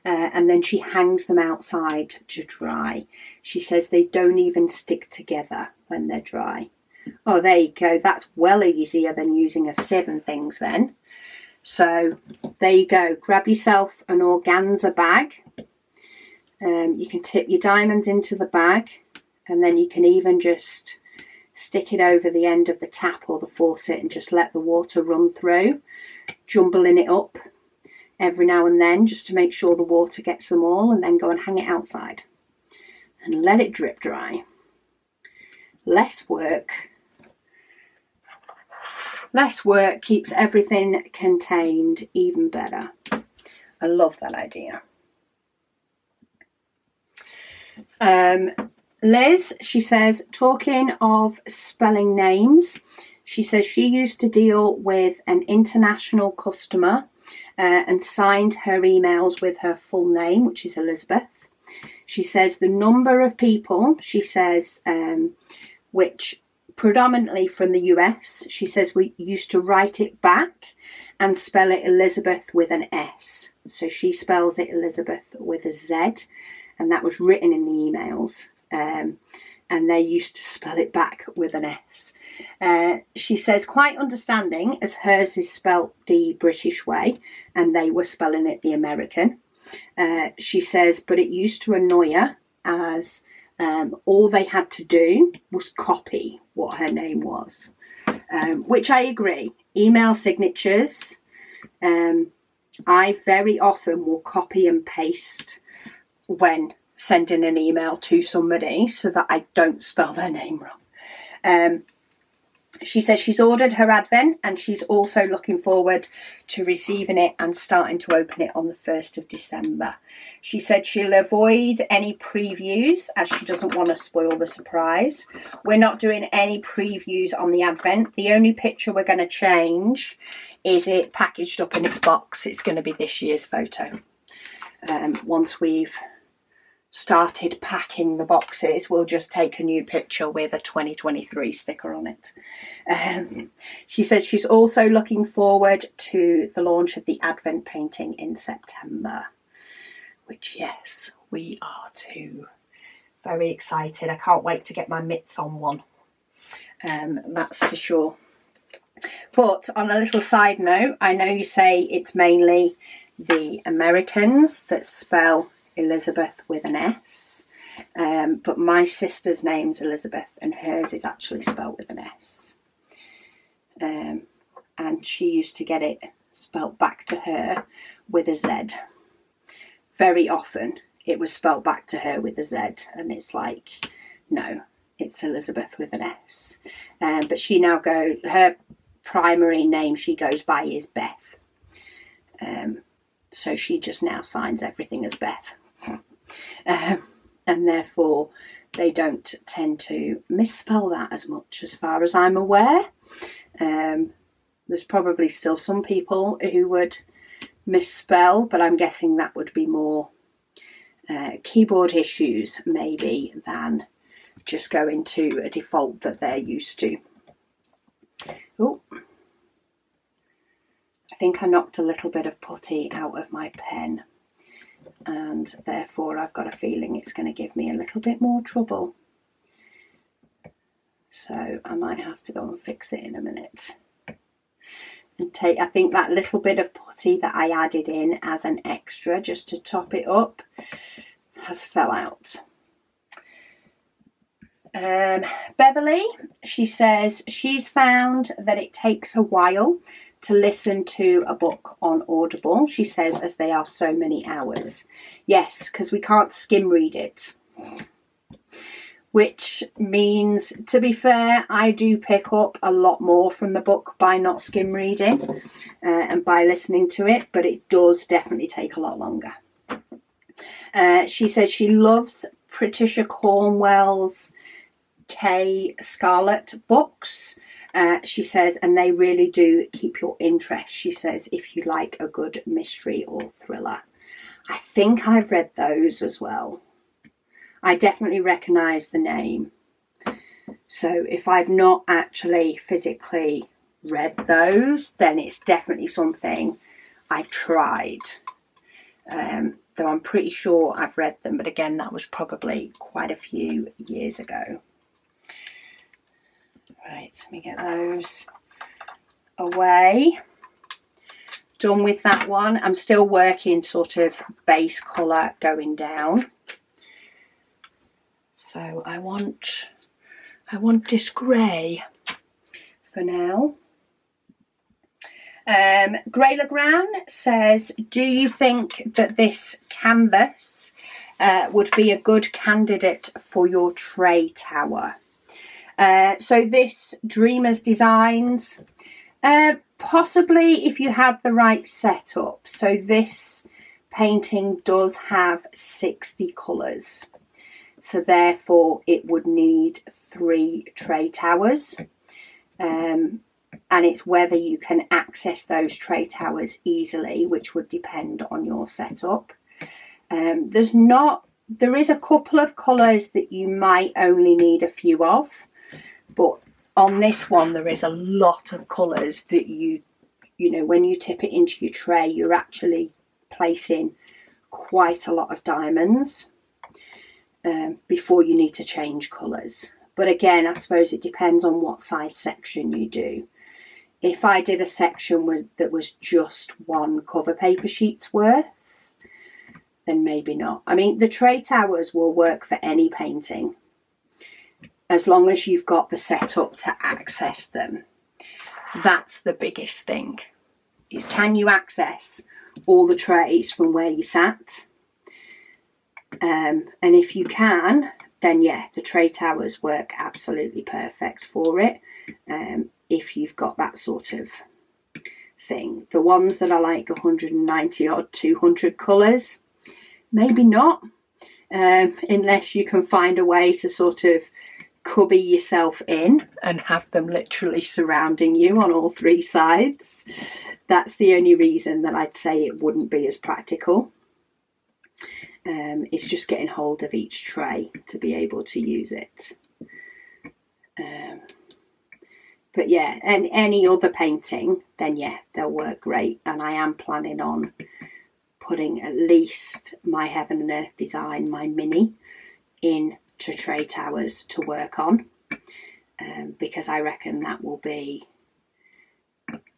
and then she hangs them outside to dry. She says they don't even stick together when they're dry. Oh, there you go. That's well easier than using a sieve and things then. So there you go, grab yourself an organza bag. You can tip your diamonds into the bag, and then you can even just stick it over the end of the tap or the faucet and just let the water run through, jumbling it up every now and then just to make sure the water gets them all, and then go and hang it outside and let it drip dry. Less work keeps everything contained even better. I love that idea. Liz, she says, talking of spelling names, she says she used to deal with an international customer and signed her emails with her full name, which is Elizabeth. She says the number of people, she says, which predominantly from the US, she says we used to write it back and spell it Elizabeth with an S. So she spells it Elizabeth with a Z, and that was written in the emails. And they used to spell it back with an S. She says quite understanding, as hers is spelt the British way and they were spelling it the American. She says, but it used to annoy her as all they had to do was copy what her name was, which I agree. Email signatures, I very often will copy and paste when sending an email to somebody so that I don't spell their name wrong. She says she's ordered her advent and she's also looking forward to receiving it and starting to open it on the 1st of December. She said she'll avoid any previews as she doesn't want to spoil the surprise. We're not doing any previews on the advent. The only picture we're going to change is it packaged up in its box. It's going to be this year's photo. Once we've started packing the boxes, we'll just take a new picture with a 2023 sticker on it. She says she's also looking forward to the launch of the Advent painting in September, which, yes, we are too. Very excited. I can't wait to get my mitts on one. That's for sure. But on a little side note, I know you say it's mainly the Americans that spell Elizabeth with an S, but my sister's name's Elizabeth and hers is actually spelled with an S, and she used to get it spelt back to her with a Z. Very often it was spelt back to her with a Z, and it's like, no, it's Elizabeth with an S. But she now her primary name she goes by is Beth, so she just now signs everything as Beth. And therefore they don't tend to misspell that as much, as far as I'm aware. There's probably still some people who would misspell, but I'm guessing that would be more keyboard issues maybe than just going to a default that they're used to. Oh, I think I knocked a little bit of putty out of my pen, and therefore I've got a feeling it's going to give me a little bit more trouble. So I might have to go and fix it in a minute. And I think that little bit of putty that I added in as an extra just to top it up has fell out. Beverly, she says she's found that it takes a while to listen to a book on Audible. She says as they are so many hours. Yes, because we can't skim read it. Which means, to be fair, I do pick up a lot more from the book by not skim reading and by listening to it, but it does definitely take a lot longer. She says she loves Patricia Cornwell's K. Scarlett books. She says, and they really do keep your interest. She says, if you like a good mystery or thriller. I think I've read those as well. I definitely recognise the name. So if I've not actually physically read those, then it's definitely something I tried. Though I'm pretty sure I've read them, but again, that was probably quite a few years ago. Right, let me get those away. Done with that one. I'm still working sort of base colour going down. So I want this grey for now. Grey Legrand says, do you think that this canvas would be a good candidate for your tray tower? So this Dreamers Designs, possibly if you had the right setup. So this painting does have 60 colours. So therefore it would need 3 tray towers. And it's whether you can access those tray towers easily, which would depend on your setup. There is a couple of colours that you might only need a few of, but on this one there is a lot of colours that you know, when you tip it into your tray, you're actually placing quite a lot of diamonds before you need to change colours. But again, I suppose it depends on what size section you do. If I did a section that was just 1 cover paper sheet's worth, then maybe not. I mean, the tray towers will work for any painting, as long as you've got the setup to access them. That's the biggest thing, is can you access all the trays from where you sat? And if you can, then yeah, the tray towers work absolutely perfect for it. If you've got that sort of thing. The ones that are like 190 or 200 colours, maybe not, unless you can find a way to sort of cubby yourself in and have them literally surrounding you on all 3 sides. That's the only reason that I'd say it wouldn't be as practical. It's just getting hold of each tray to be able to use it. But yeah, and any other painting, then yeah, they'll work great. And I am planning on putting at least my Heaven and Earth design, my mini, into tray towers to work on, because I reckon that will be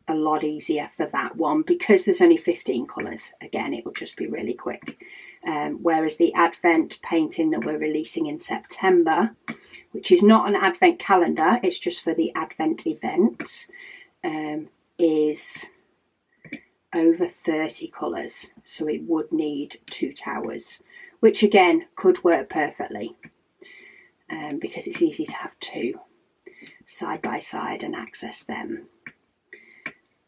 a lot easier for that one, because there's only 15 colours. Again, it will just be really quick. Whereas the Advent painting that we're releasing in September, which is not an Advent calendar, it's just for the Advent event, is over 30 colours. So it would need 2 towers, which again could work perfectly, because it's easy to have 2 side by side and access them.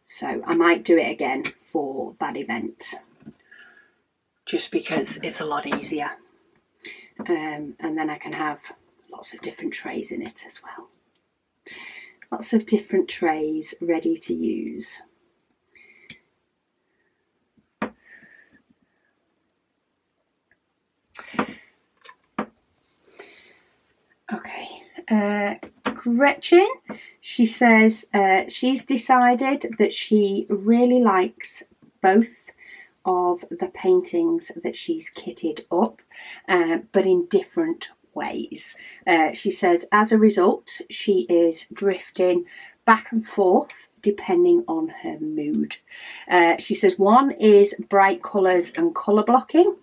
So I might do it again for that event, just because it's a lot easier. And then I can have lots of different trays in it as well. Lots of different trays ready to use. Okay, Gretchen, she says she's decided that she really likes both of the paintings that she's kitted up, but in different ways. She says as a result she is drifting back and forth depending on her mood. She says one is bright colours and colour blocking,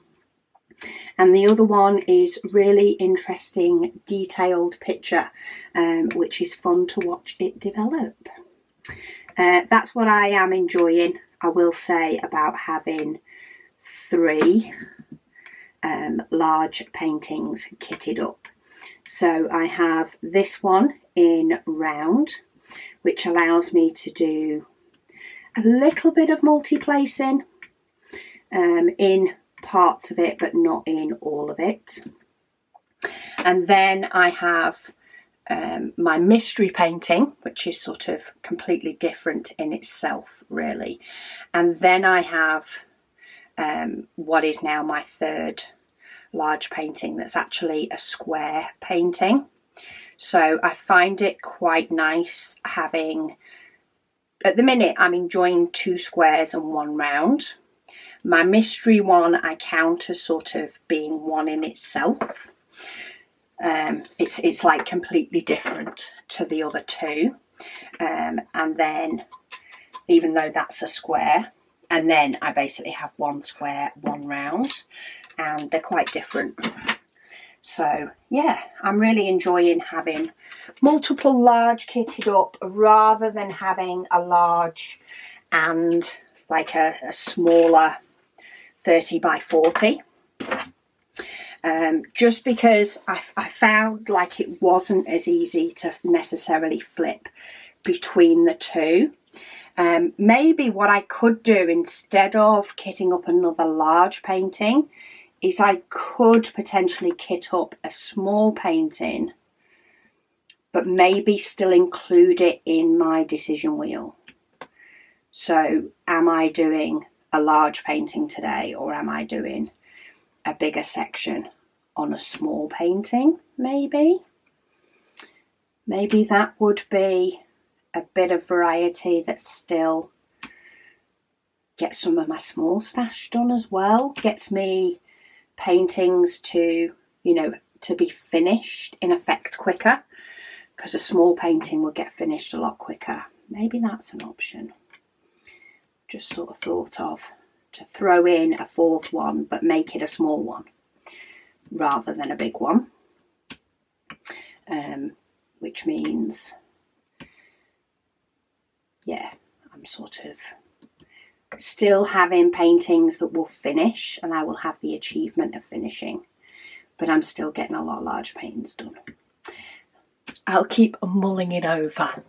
and the other one is really interesting detailed picture, which is fun to watch it develop. That's what I am enjoying, I will say, about having 3 large paintings kitted up. So I have this one in round, which allows me to do a little bit of multi-placing in parts of it, but not in all of it. And then I have my mystery painting, which is sort of completely different in itself, really. And then I have what is now my 3rd large painting, that's actually a square painting. So I find it quite nice having, at the minute I'm enjoying 2 squares and 1 round. My mystery one I count as sort of being one in itself. It's like completely different to the other 2. And then, even though that's a square, and then I basically have 1 square, 1 round, and they're quite different. So yeah, I'm really enjoying having multiple large kitted up rather than having a large and like a smaller 30 by 40. Just because I found like it wasn't as easy to necessarily flip between the 2. Maybe what I could do instead of kitting up another large painting is I could potentially kit up a small painting, but maybe still include it in my decision wheel. So am I doing a large painting today, or am I doing a bigger section on a small painting? Maybe that would be a bit of variety that still gets some of my small stash done as well, gets me paintings to, you know, to be finished in effect quicker, because a small painting will get finished a lot quicker. Maybe that's an option. Just sort of thought of, to throw in a 4th one but make it a small one rather than a big one, which means, yeah, I'm sort of still having paintings that will finish and I will have the achievement of finishing, but I'm still getting a lot of large paintings done. I'll keep mulling it over,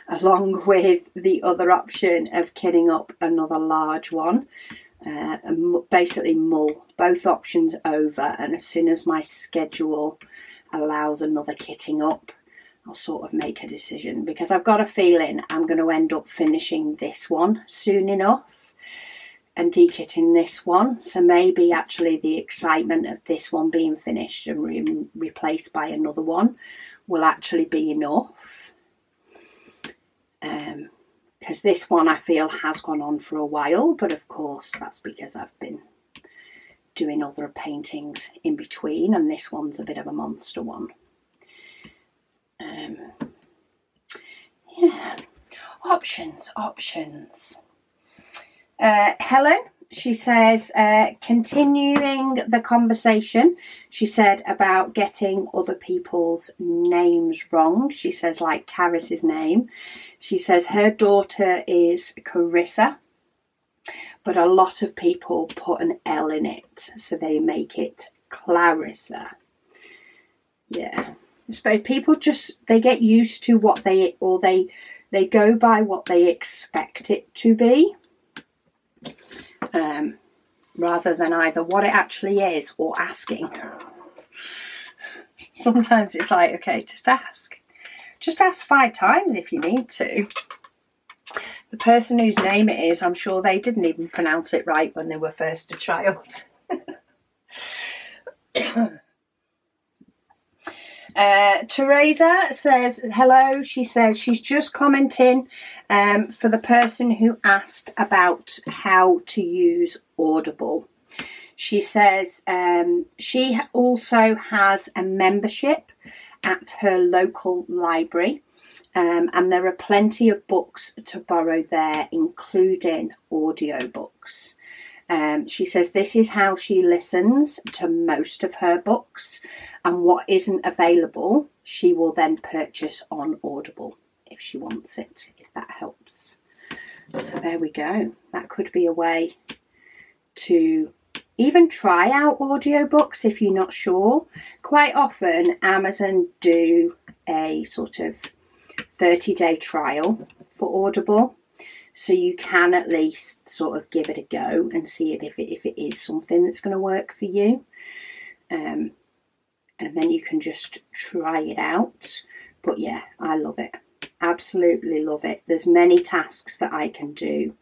along with the other option of kitting up another large one, and basically mull both options over, and as soon as my schedule allows another kitting up, I'll sort of make a decision, because I've got a feeling I'm going to end up finishing this one soon enough. and dekitting this one, so maybe actually the excitement of this one being finished and replaced by another one will actually be enough, because this one I feel has gone on for a while, but of course that's because I've been doing other paintings in between, and this one's a bit of a monster one. Yeah, options. Helen, she says, continuing the conversation, she said about getting other people's names wrong. She says, like Caris's name. She says her daughter is Carissa, but a lot of people put an L in it, so they make it Clarissa. Yeah. I suppose people they get used to what they go by what they expect it to be, rather than either what it actually is or asking. Sometimes it's like, okay, just ask 5 times if you need to. The person whose name it is, I'm sure they didn't even pronounce it right when they were first a child. Teresa says hello. She says she's just commenting for the person who asked about how to use Audible. She says she also has a membership at her local library, and there are plenty of books to borrow there, including audiobooks. She says this is how she listens to most of her books, and what isn't available she will then purchase on Audible if she wants it, if that helps. So there we go. That could be a way to even try out audiobooks if you're not sure. Quite often Amazon do a sort of 30-day trial for Audible, so you can at least sort of give it a go and see if it is something that's going to work for you. And then you can just try it out. But yeah, I love it. Absolutely love it. There's many tasks that I can do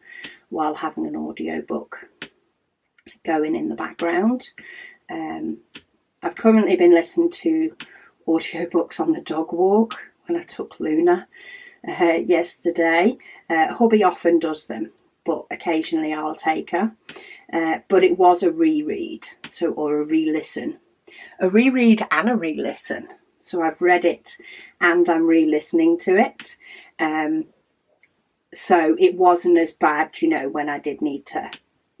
while having an audiobook going in the background. I've currently been listening to audiobooks on the dog walk when I took Luna yesterday. Hubby often does them, but occasionally I'll take her. But it was a reread, or a re-listen. A reread and a re-listen. So I've read it and I'm re-listening to it. So it wasn't as bad, when I did need to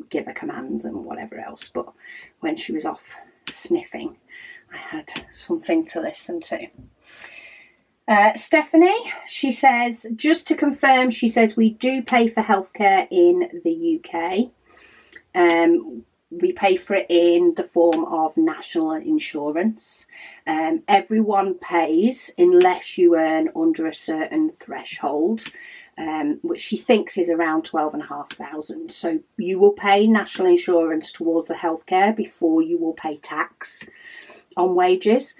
give her commands and whatever else. But when she was off sniffing, I had something to listen to. Stephanie, she says, just to confirm, she says we do pay for healthcare in the UK. We pay for it in the form of national insurance. Everyone pays unless you earn under a certain threshold, which she thinks is around 12,500. So you will pay national insurance towards the healthcare before you will pay tax on wages.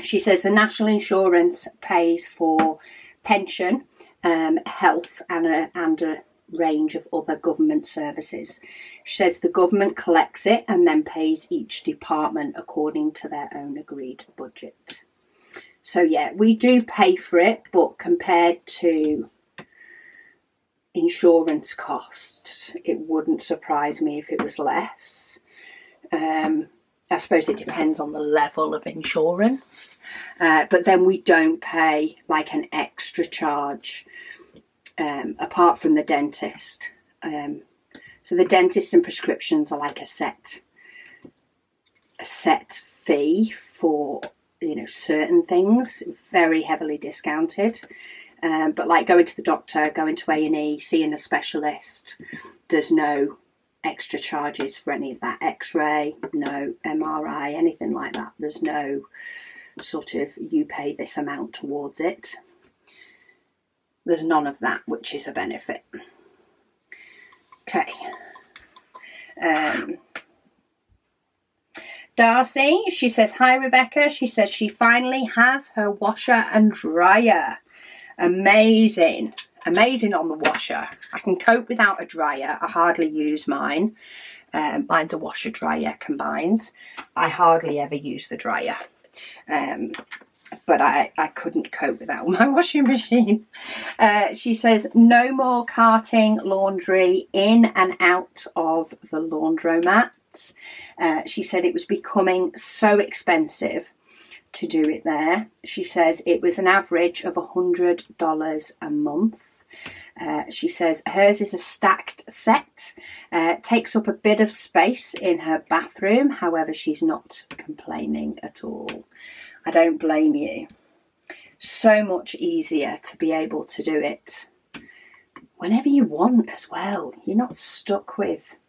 She says the national insurance pays for pension, health, and a range of other government services. She says the government collects it and then pays each department according to their own agreed budget. So yeah, we do pay for it, but compared to insurance costs, it wouldn't surprise me if it was less. I suppose it depends on the level of insurance, but then we don't pay like an extra charge apart from the dentist. So the dentist and prescriptions are like a set fee for certain things, very heavily discounted. But like going to the doctor, going to A&E, seeing a specialist, there's no extra charges for any of that. X-ray, no MRI, anything like that. There's no sort of you pay this amount towards it. There's none of that, which is a benefit. Okay. Darcy, she says, hi Rebecca. She says she finally has her washer and dryer. Amazing. amazing on the washer. I can cope without a dryer. I hardly use mine. Mine's a washer dryer combined. I hardly ever use the dryer. But I couldn't cope without my washing machine. She says, no more carting laundry in and out of the laundromat. She said it was becoming so expensive to do it there. She says it was an average of $100 a month. She says hers is a stacked set, takes up a bit of space in her bathroom. However, she's not complaining at all. I don't blame you. So much easier to be able to do it whenever you want as well. You're not stuck with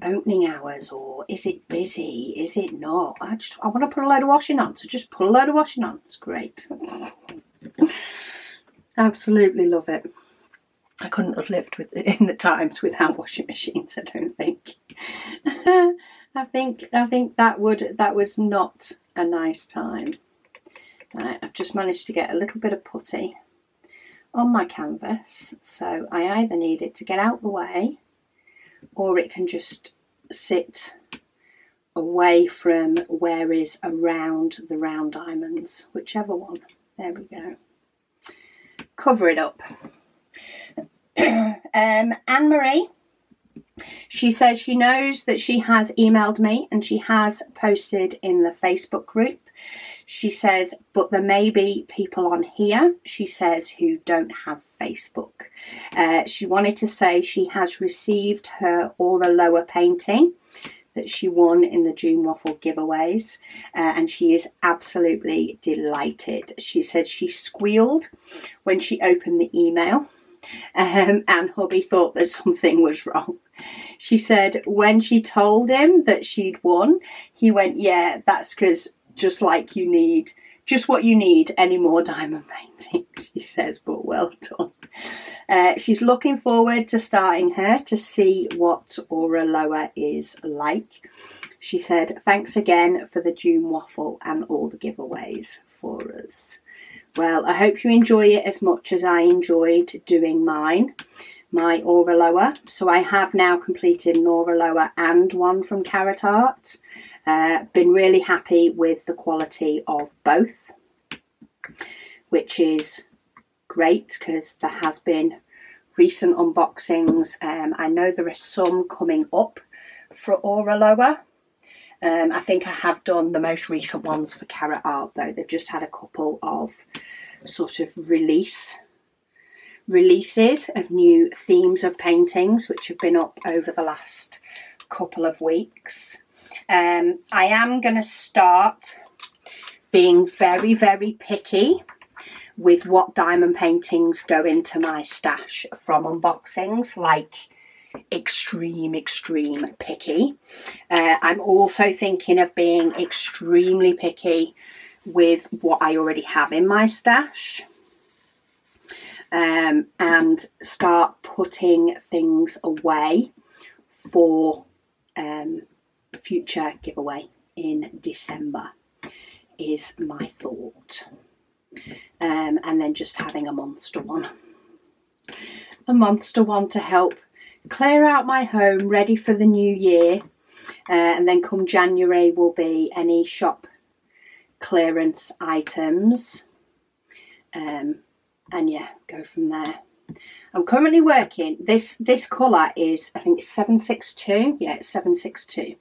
opening hours, or is it busy, is it not? I want to put a load of washing on, so just put a load of washing on. It's great. Absolutely love it. I couldn't have lived with it in the times without washing machines, I don't think. I think that was not a nice time. Right, I've just managed to get a little bit of putty on my canvas, so I either need it to get out the way, or it can just sit away from where is around the round diamonds, whichever one. There we go. Cover it up. Anne-Marie, she says she knows that she has emailed me and she has posted in the Facebook group. She says, but there may be people on here, she says, who don't have Facebook. She wanted to say she has received her Aura Lower painting that she won in the June Waffle giveaways, and she is absolutely delighted. She said she squealed when she opened the email, and hubby thought that something was wrong. She said when she told him that she'd won, he went, yeah, that's because just what you need, any more diamond paintings, she says, but well done. She's looking forward to starting her to see what Aura Lower is like. She said, thanks again for the June Waffle and all the giveaways for us. Well, I hope you enjoy it as much as I enjoyed doing my Aura Lower. So I have now completed an Aura Lower and one from Carrot Art. Been really happy with the quality of both, which is great because there has been recent unboxings. I know there are some coming up for Aura Lower. I think I have done the most recent ones for Carrot Art though. They've just had a couple of sort of releases of new themes of paintings which have been up over the last couple of weeks. I am going to start being very, very picky with what diamond paintings go into my stash from unboxings, like extreme picky. I'm also thinking of being extremely picky with what I already have in my stash, and start putting things away for future giveaway in December is my thought. And then just having a monster one to help clear out my home ready for the new year, and then come January will be any shop clearance items, and yeah, go from there. I'm currently working, this colour is, I think it's 762, yeah, it's 762.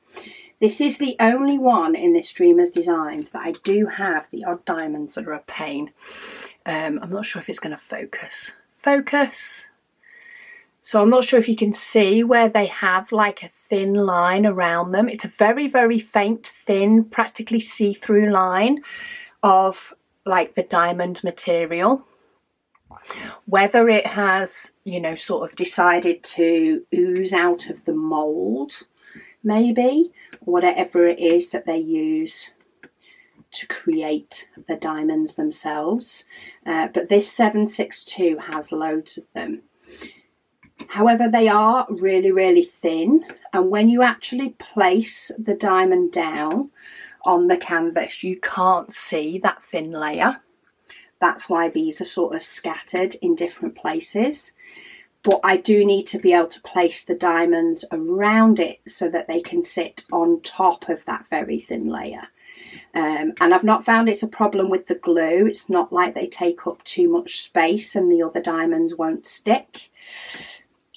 This is the only one in this Dreamer's Designs that I do have the odd diamonds that are a pain. I'm not sure if it's going to focus. So I'm not sure if you can see where they have like a thin line around them. It's a very, very faint, thin, practically see-through line of like the diamond material. Whether it has, you know, sort of decided to ooze out of the mould, maybe, whatever it is that they use to create the diamonds themselves. But this 762 has loads of them. However, they are really, really thin, and when you actually place the diamond down on the canvas, you can't see that thin layer That's why these are sort of scattered in different places. But I do need to be able to place the diamonds around it so that they can sit on top of that very thin layer. And I've not found it's a problem with the glue. It's not like they take up too much space and the other diamonds won't stick.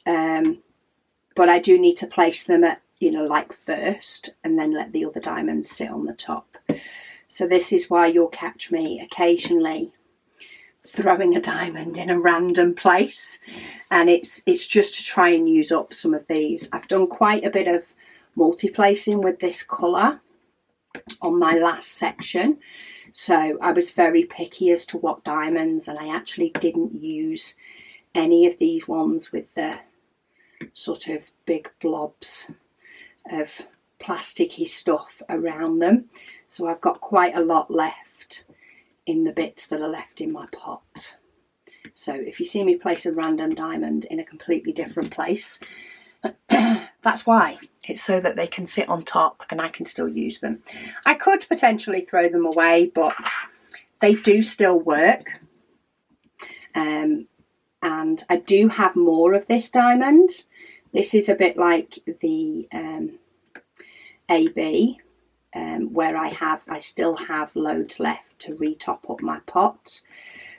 But I do need to place them at, you know, like first, and then let the other diamonds sit on the top. So this is why you'll catch me occasionally throwing a diamond in a random place, and it's just to try and use up some of these. I've done quite a bit of multi-placing with this colour on my last section, so I was very picky as to what diamonds, and I actually didn't use any of these ones with the sort of big blobs of plasticky stuff around them. So I've got quite a lot left in the bits that are left in my pot. So if you see me place a random diamond in a completely different place, that's why. It's so that they can sit on top and I can still use them. I could potentially throw them away, but they do still work. And I do have more of this diamond. This is a bit like the AB, where I still have loads left to retop up my pot,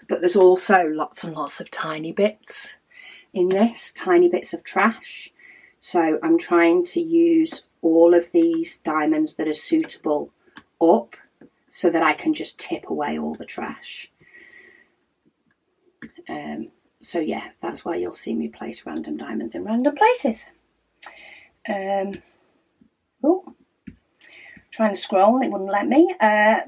but there's also lots and lots of tiny bits in this, tiny bits of trash. So I'm trying to use all of these diamonds that are suitable up so that I can just tip away all the trash. So yeah, that's why you'll see me place random diamonds in random places. Oh, trying to scroll and it wouldn't let me.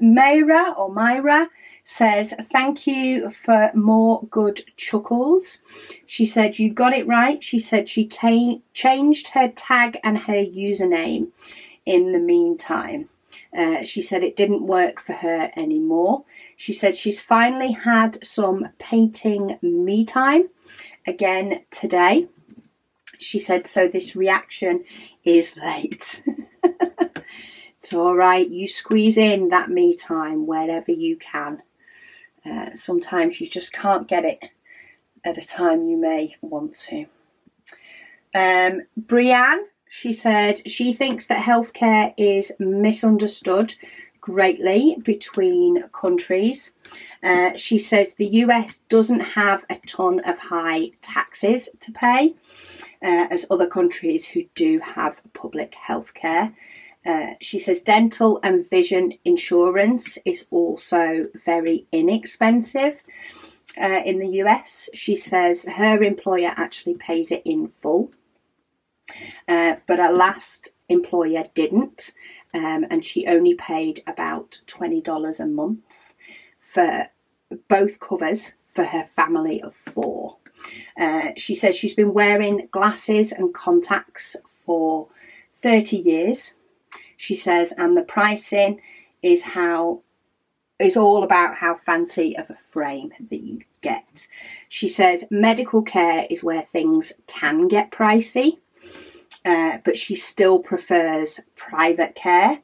Myra says, thank you for more good chuckles. She said, you got it right. She said she changed her tag and her username in the meantime. She said it didn't work for her anymore. She said she's finally had some painting me time again today. She said, so this reaction is late. It's all right. You squeeze in that me time wherever you can. Sometimes you just can't get it at a time you may want to. Brianne, she said she thinks that healthcare is misunderstood greatly between countries. She says the US doesn't have a ton of high taxes to pay, as other countries who do have public healthcare. She says dental and vision insurance is also very inexpensive in the US. She says her employer actually pays it in full, but her last employer didn't, and she only paid about $20 a month for both covers for her family of 4. She says she's been wearing glasses and contacts for 30 years. She says, and the pricing is all about how fancy of a frame that you get. She says medical care is where things can get pricey, but she still prefers private care,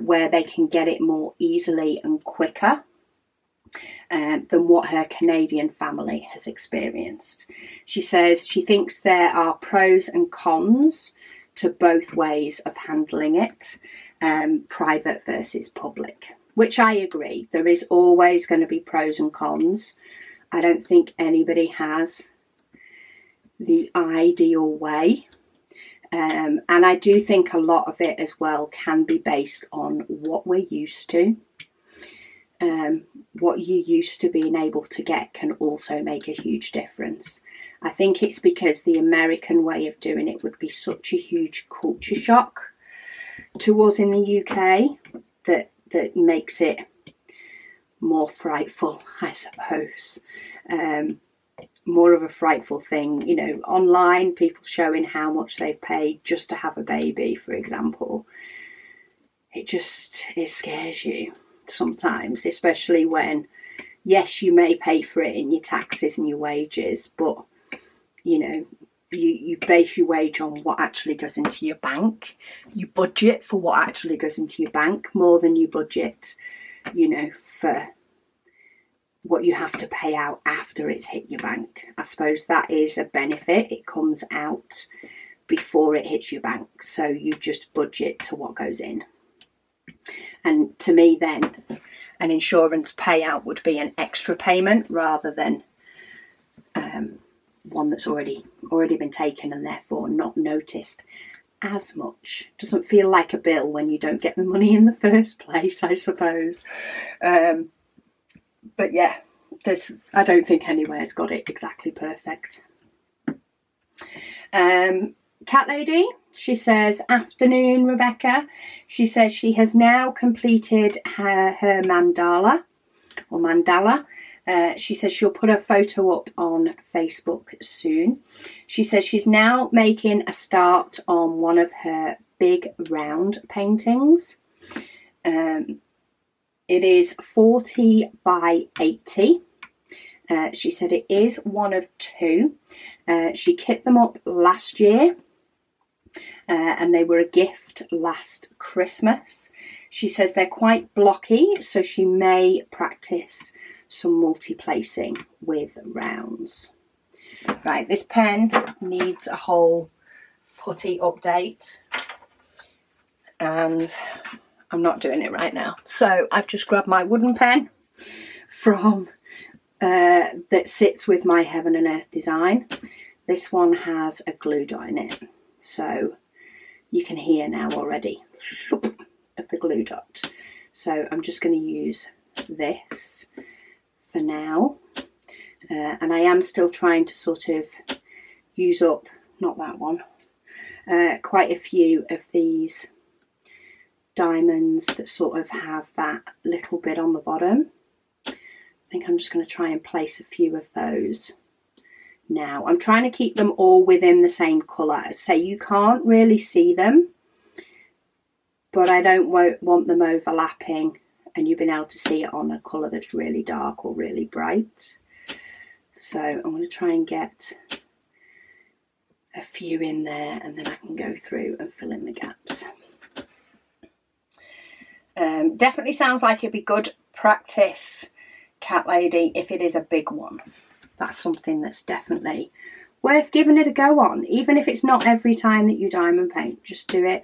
where they can get it more easily and quicker than what her Canadian family has experienced. She says she thinks there are pros and cons to both ways of handling it, private versus public, which I agree. There is always going to be pros and cons. I don't think anybody has the ideal way. And I do think a lot of it as well can be based on what we're used to. What you're used to being able to get can also make a huge difference. I think it's because the American way of doing it would be such a huge culture shock to us in the UK that makes it more frightful, I suppose. More of a frightful thing, you know, online, people showing how much they've paid just to have a baby, for example. It scares you sometimes, especially when, yes, you may pay for it in your taxes and your wages, but you know, you base your wage on what actually goes into your bank. You budget for what actually goes into your bank more than you budget, you know, for what you have to pay out after it's hit your bank. I suppose that is a benefit. It comes out before it hits your bank, so you just budget to what goes in. And to me then, an insurance payout would be an extra payment rather than one that's already been taken and therefore not noticed as much. Doesn't feel like a bill when you don't get the money in the first place, I suppose. But yeah, I don't think anywhere's got it exactly perfect. Cat Lady, she says, afternoon, Rebecca. She says she has now completed her mandala. She says she'll put a photo up on Facebook soon. She says she's now making a start on one of her big round paintings. It is 40 by 80. She said it is one of two. She kit them up last year and they were a gift last Christmas. She says they're quite blocky, so she may practice some multi-placing with rounds. Right, this pen needs a whole putty update and I'm not doing it right now. So I've just grabbed my wooden pen from that sits with my Heaven and Earth design. This one has a glue dot in it, so you can hear now already of the glue dot. So I'm just going to use this for now, and I am still trying to sort of use up, not that one, quite a few of these diamonds that sort of have that little bit on the bottom. I think I'm just going to try and place a few of those now. I'm trying to keep them all within the same colour, so you can't really see them, but I don't want them overlapping and you've been able to see it on a colour that's really dark or really bright. So I'm going to try and get a few in there and then I can go through and fill in the gaps. Definitely sounds like it'd be good practice, Cat Lady, if it is a big one. That's something that's definitely worth giving it a go on, even if it's not every time that you diamond paint. Just do it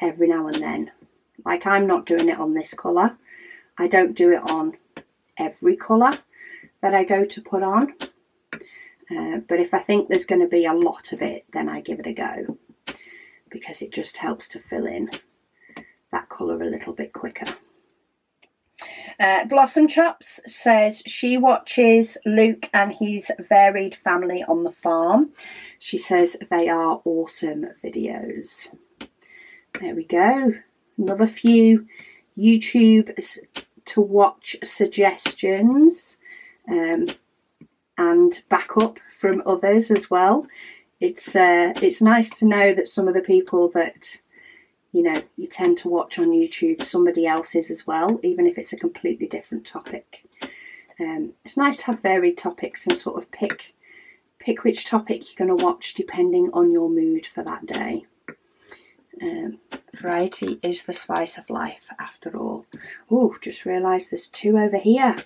every now and then. Like, I'm not doing it on this colour. I don't do it on every colour that I go to put on. But if I think there's going to be a lot of it, then I give it a go, because it just helps to fill in that colour a little bit quicker. Blossom Chops says she watches Luke and his varied family on the farm. She says they are awesome videos. There we go. Another few YouTube to watch suggestions and backup from others as well. It's nice to know that some of the people that you tend to watch on YouTube, somebody else's as well, even if it's a completely different topic. It's nice to have varied topics and sort of pick which topic you're going to watch depending on your mood for that day. Variety is the spice of life, after all. Oh, just realised there's two over here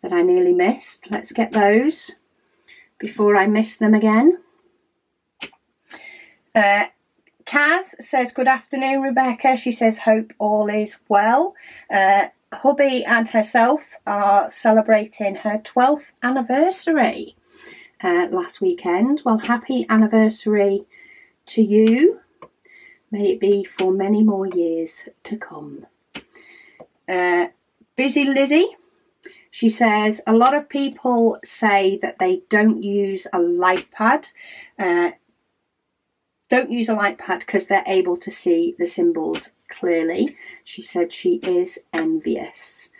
that I nearly missed. Let's get those before I miss them again. Kaz says, good afternoon, Rebecca. She says, hope all is well. Hubby and herself are celebrating her 12th anniversary last weekend. Well, happy anniversary to you. May it be for many more years to come. Busy Lizzie, she says, a lot of people say that they don't use a light pad. Don't use a light pad because they're able to see the symbols clearly. She said she is envious.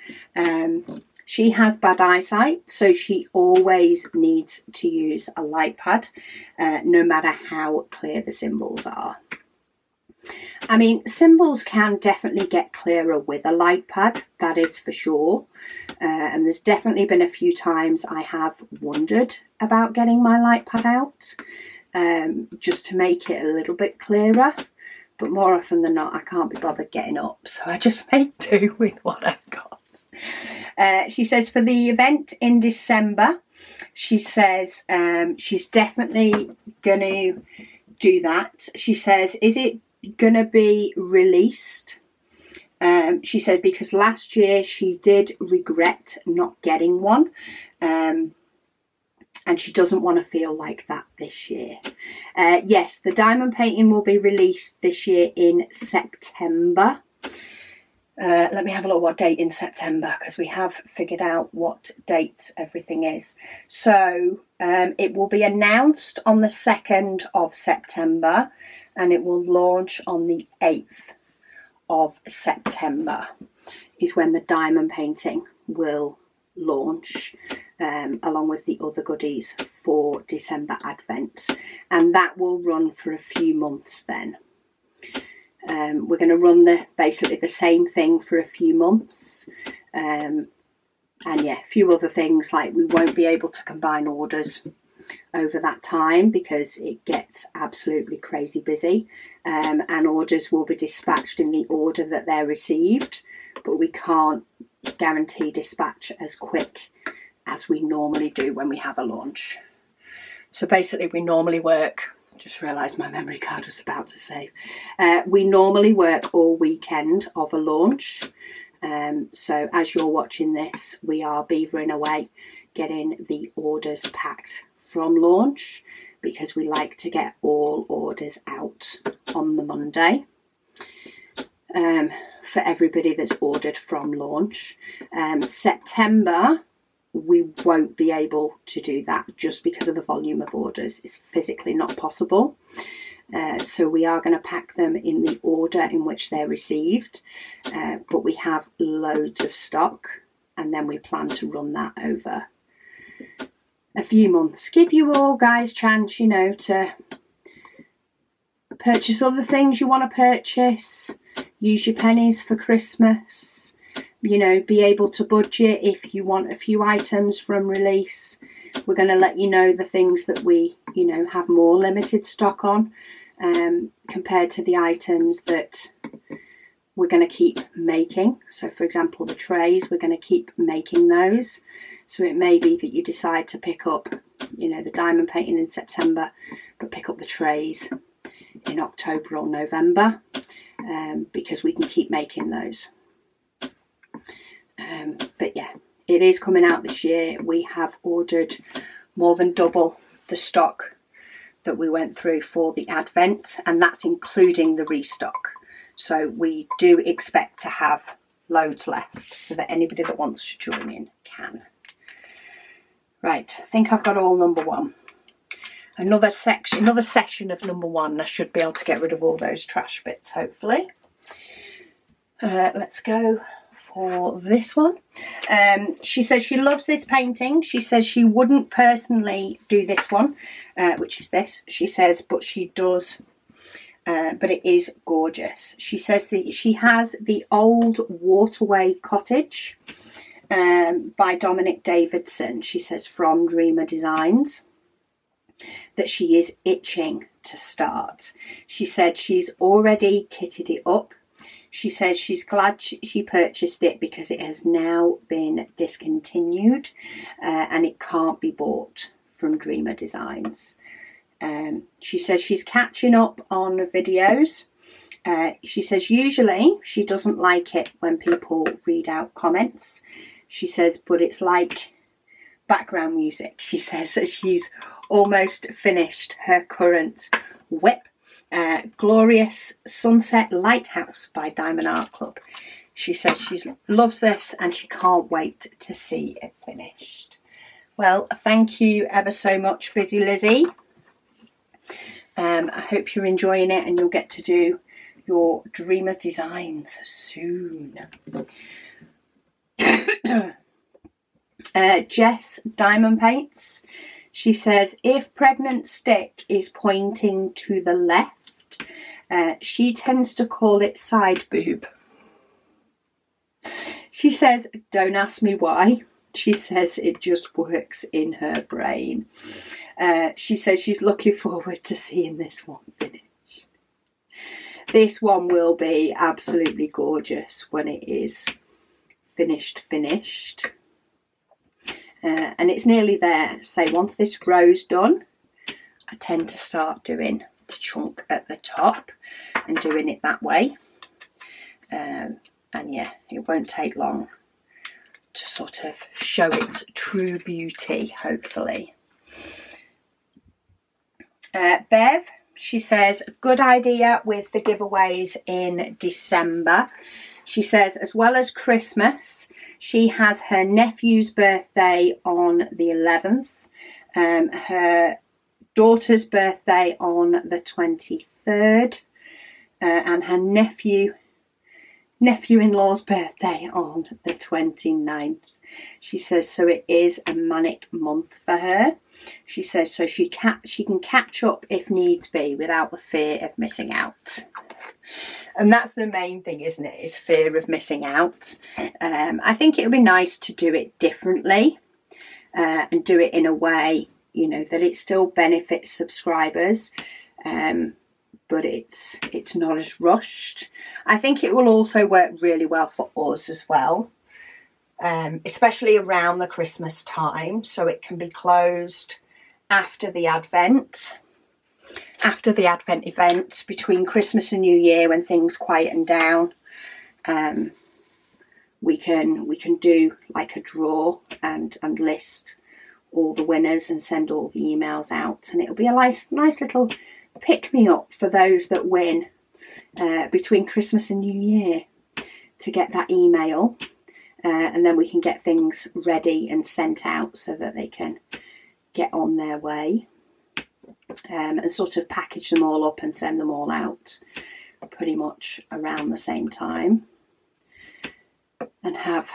She has bad eyesight, so she always needs to use a light pad, no matter how clear the symbols are. I mean, symbols can definitely get clearer with a light pad, that is for sure. And there's definitely been a few times I have wondered about getting my light pad out, just to make it a little bit clearer. But more often than not, I can't be bothered getting up, so I just make do with what I've got. She says for the event in December, she says she's definitely going to do that. She says, is it going to be released? She said because last year she did regret not getting one, and she doesn't want to feel like that this year. Yes, the diamond painting will be released this year in September. Let me have a look what date in September, because we have figured out what dates everything is. So it will be announced on the 2nd of September and it will launch on the 8th of September is when the diamond painting will launch, along with the other goodies for December Advent, and that will run for a few months then. We're going to run basically the same thing for a few months, and yeah, a few other things, like we won't be able to combine orders over that time because it gets absolutely crazy busy, and orders will be dispatched in the order that they're received, but we can't guarantee dispatch as quick as we normally do when we have a launch. So basically we normally work, just realised my memory card was about to save, we normally work all weekend of a launch, so as you're watching this we are beavering away getting the orders packed from launch, because we like to get all orders out on the Monday for everybody that's ordered from launch. September we won't be able to do that just because of the volume of orders. It's physically not possible. So we are going to pack them in the order in which they're received, but we have loads of stock, and then we plan to run that over a few months. Give you all guys chance, you know, to purchase other things you want to purchase, use your pennies for Christmas, you know, be able to budget if you want a few items from release. We're going to let you know the things that we, you know, have more limited stock on, compared to the items that we're going to keep making. So for example, the trays, we're going to keep making those. So it may be that you decide to pick up, you know, the diamond painting in September, but pick up the trays in October or November, because we can keep making those. But yeah, it is coming out this year. We have ordered more than double the stock that we went through for the Advent, and that's including the restock. So we do expect to have loads left so that anybody that wants to join in can. Right, I think I've got all number one. Another session of number one. I should be able to get rid of all those trash bits, hopefully. Let's go for this one. She says she loves this painting. She says she wouldn't personally do this one, which is this. She says, but she does, but it is gorgeous. She says that she has the Old Waterway Cottage by Dominic Davidson. She says from Dreamer Designs, that she is itching to start. She said she's already kitted it up. She says she's glad she purchased it because it has now been discontinued, and it can't be bought from Dreamer Designs. She says she's catching up on videos. She says usually she doesn't like it when people read out comments. She says, but it's like background music. She says that she's almost finished her current WIP, Glorious Sunset Lighthouse by Diamond Art Club. She says she loves this and she can't wait to see it finished. Well, thank you ever so much, Busy Lizzie. I hope you're enjoying it and you'll get to do your Dreamer Designs soon. Jess Diamond Paints. She says, if pregnant stick is pointing to the left, she tends to call it side boob. She says, don't ask me why. She says it just works in her brain. She says she's looking forward to seeing this one finished. This one will be absolutely gorgeous when it is finished. And it's nearly there. So once this row's done, I tend to start doing the chunk at the top and doing it that way. And yeah, it won't take long to sort of show its true beauty, hopefully. Bev, she says, good idea with the giveaways in December. She says, as well as Christmas, she has her nephew's birthday on the 11th, her daughter's birthday on the 23rd, and her nephew-in-law's birthday on the 29th. She says, so it is a manic month for her. She says, so she can catch up if needs be without the fear of missing out. And that's the main thing, isn't it? Is fear of missing out. I think it would be nice to do it differently and do it in a way, you know, that it still benefits subscribers, but it's not as rushed. I think it will also work really well for us as well, especially around the Christmas time, so it can be closed after the Advent event, between Christmas and New Year, when things quieten down. We can do like a draw and list all the winners and send all the emails out, and it'll be a nice little pick me up for those that win between Christmas and New Year to get that email, and then we can get things ready and sent out so that they can get on their way, and sort of package them all up and send them all out pretty much around the same time, and have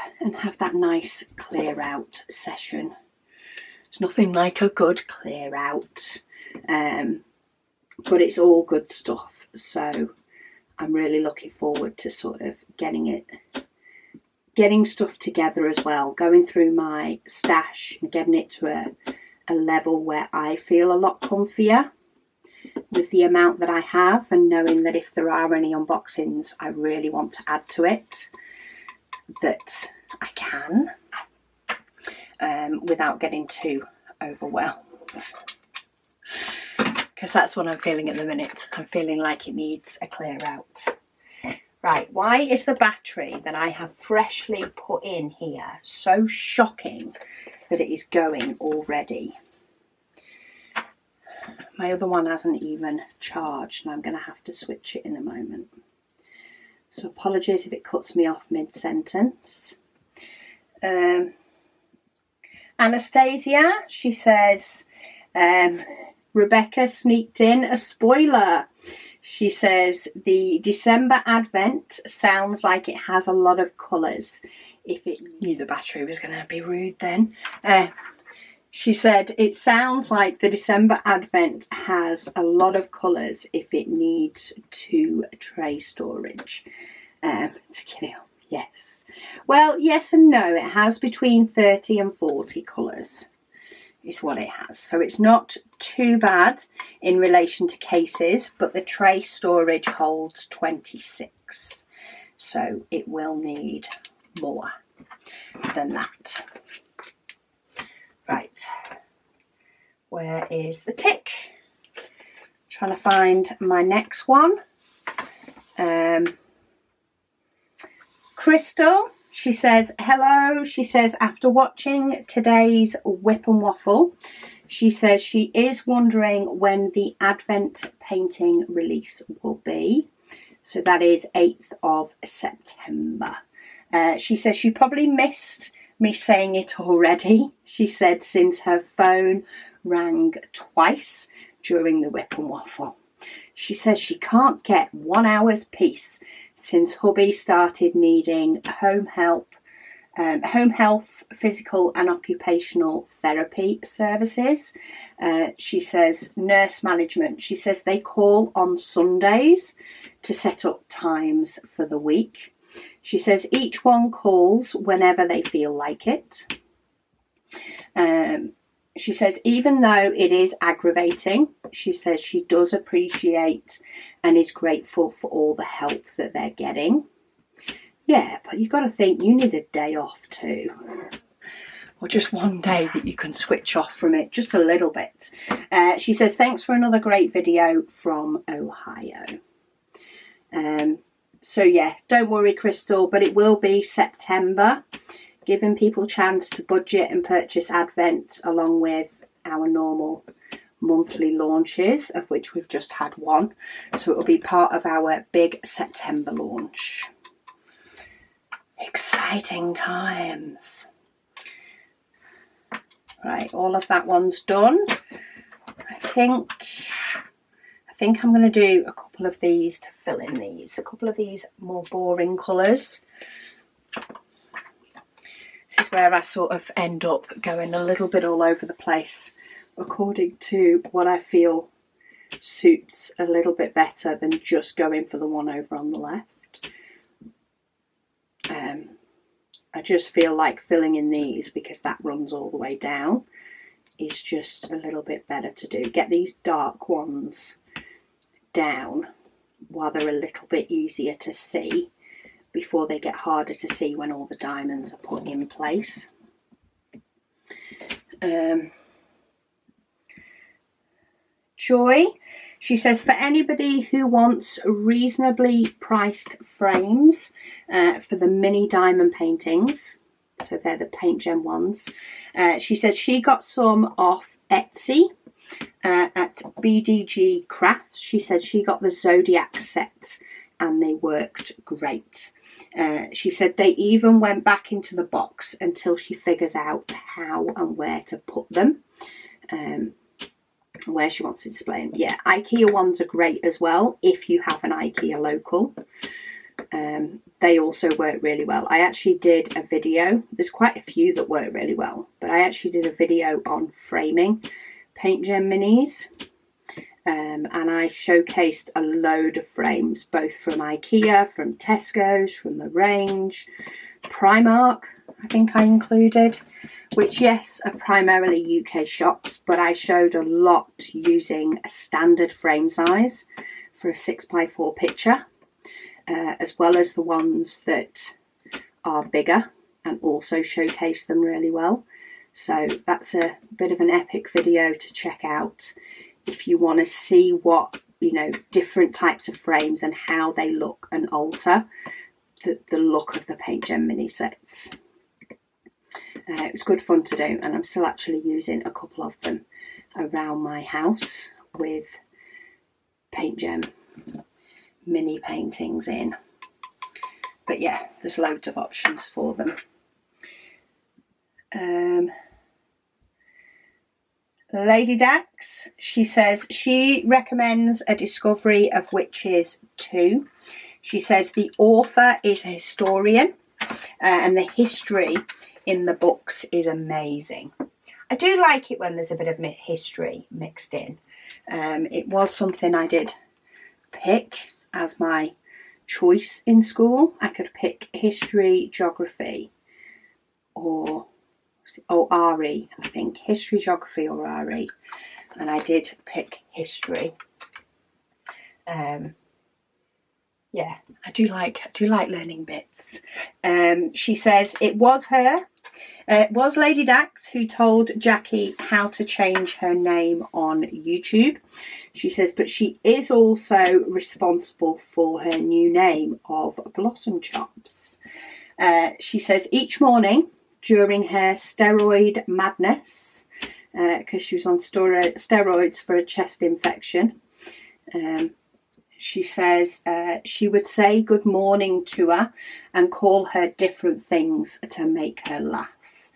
that nice clear out session. It's nothing like a good clear out, but it's all good stuff, so I'm really looking forward to sort of getting stuff together as well, going through my stash and getting it to a level where I feel a lot comfier with the amount that I have, and knowing that if there are any unboxings I really want to add to it, that I can, without getting too overwhelmed. Because that's what I'm feeling at the minute. I'm feeling like it needs a clear out. Right, why is the battery that I have freshly put in here so shocking that it is going already? My other one hasn't even charged, and I'm going to have to switch it in a moment. So apologies if it cuts me off mid-sentence. Anastasia, she says, Rebecca sneaked in a spoiler. She says, the December Advent sounds like it has a lot of colours. If it knew the battery was going to be rude then. She said, it sounds like the December Advent has a lot of colours if it needs 2 tray storage to get it up. Yes. Well, yes and no. It has between 30 and 40 colours. Is what it has, so it's not too bad in relation to cases, but the tray storage holds 26, so it will need more than that. Right, where is the tick? Trying to find my next one. Crystal, she says, hello. She says, after watching today's WIP and Waffle, she says she is wondering when the Advent painting release will be. So that is 8th of September. She says she probably missed me saying it already. She said since her phone rang twice during the WIP and Waffle. She says she can't get 1 hour's peace since hubby started needing home health, physical and occupational therapy services. She says nurse management. She says they call on Sundays to set up times for the week. She says each one calls whenever they feel like it. She says even though it is aggravating, she says she does appreciate and is grateful for all the help that they're getting. Yeah, but you've got to think you need a day off too. Or just one day that you can switch off from it just a little bit. She says, thanks for another great video from Ohio. So yeah, don't worry, Crystal, but it will be September, giving people a chance to budget and purchase Advent along with our normal monthly launches, of which we've just had one. So it will be part of our big September launch. Exciting times. Right, all of that one's done. I think I'm going to do a couple of these to fill in these. A couple of these more boring colours. This is where I sort of end up going a little bit all over the place, according to what I feel suits a little bit better than just going for the one over on the left. I just feel like filling in these, because that runs all the way down, is just a little bit better to do. Get these dark ones down while they're a little bit easier to see before they get harder to see when all the diamonds are put in place. Joy, she says, for anybody who wants reasonably priced frames for the mini diamond paintings, so they're the Paint Gem ones, she said she got some off Etsy at BDG Crafts. She said she got the Zodiac set and they worked great. She said they even went back into the box until she figures out how and where to put them. Where she wants to display them. Yeah, IKEA ones are great as well if you have an IKEA local. They also work really well. I actually did a video. There's quite a few that work really well, but I actually did a video on framing Paint Gem minis. And I showcased a load of frames, both from IKEA, from Tesco's, from the range, Primark, I think I included, which, yes, are primarily UK shops, but I showed a lot using a standard frame size for a 6x4 picture, as well as the ones that are bigger, and also showcase them really well. So that's a bit of an epic video to check out if you want to see what, you know, different types of frames and how they look and alter the look of the Paint Gem mini sets. It was good fun to do, and I'm still actually using a couple of them around my house with Paint Gem mini paintings in. But yeah, there's loads of options for them. Lady Dax, she says she recommends A Discovery of Witches 2. She says the author is a historian and the history in the books is amazing. I do like it when there's a bit of history mixed in. It was something I did pick as my choice in school. I could pick history, geography, or RE, I think. History, geography, or RE. And I did pick history. Yeah, I do like learning bits. She says it was Lady Dax who told Jackie how to change her name on YouTube. She says, but she is also responsible for her new name of Blossom Chops. She says each morning during her steroid madness, because she was on steroids for a chest infection, she says she would say good morning to her and call her different things to make her laugh.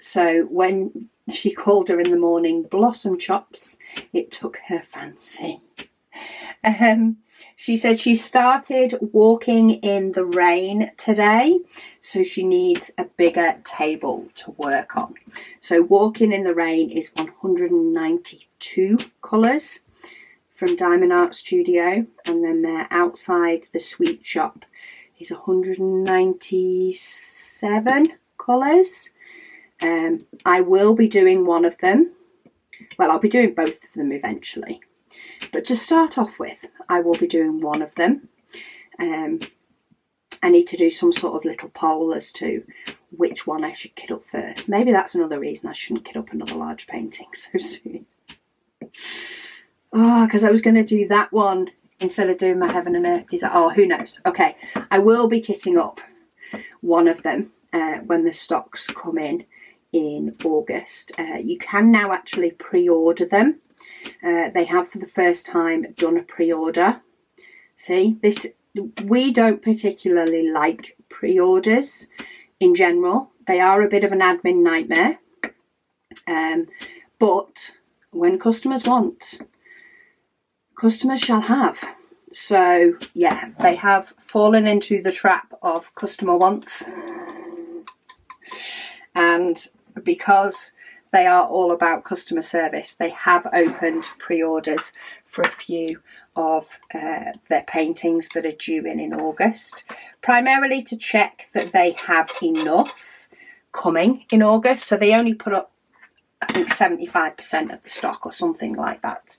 So when she called her in the morning Blossom Chops, it took her fancy. She said she started walking in the rain today, so she needs a bigger table to work on. So walking in the rain is 192 colours from Diamond Art Studio, and then their outside the sweet shop is 197 colours. I will be doing one of them. Well, I'll be doing both of them eventually. But to start off with, I will be doing one of them. I need to do some sort of little poll as to which one I should kit up first. Maybe that's another reason I shouldn't kit up another large painting so soon. Oh, because I was going to do that one instead of doing my Heaven and Earth design. Oh, who knows? Okay, I will be kitting up one of them when the stocks come in August. You can now actually pre-order them. They have for the first time done a pre-order. See, this, we don't particularly like pre-orders in general. They are a bit of an admin nightmare. But when customers want, customers shall have. So yeah, they have fallen into the trap of customer wants. And because they are all about customer service, they have opened pre-orders for a few of their paintings that are due in August, primarily to check that they have enough coming in August. So they only put up, I think, 75% of the stock or something like that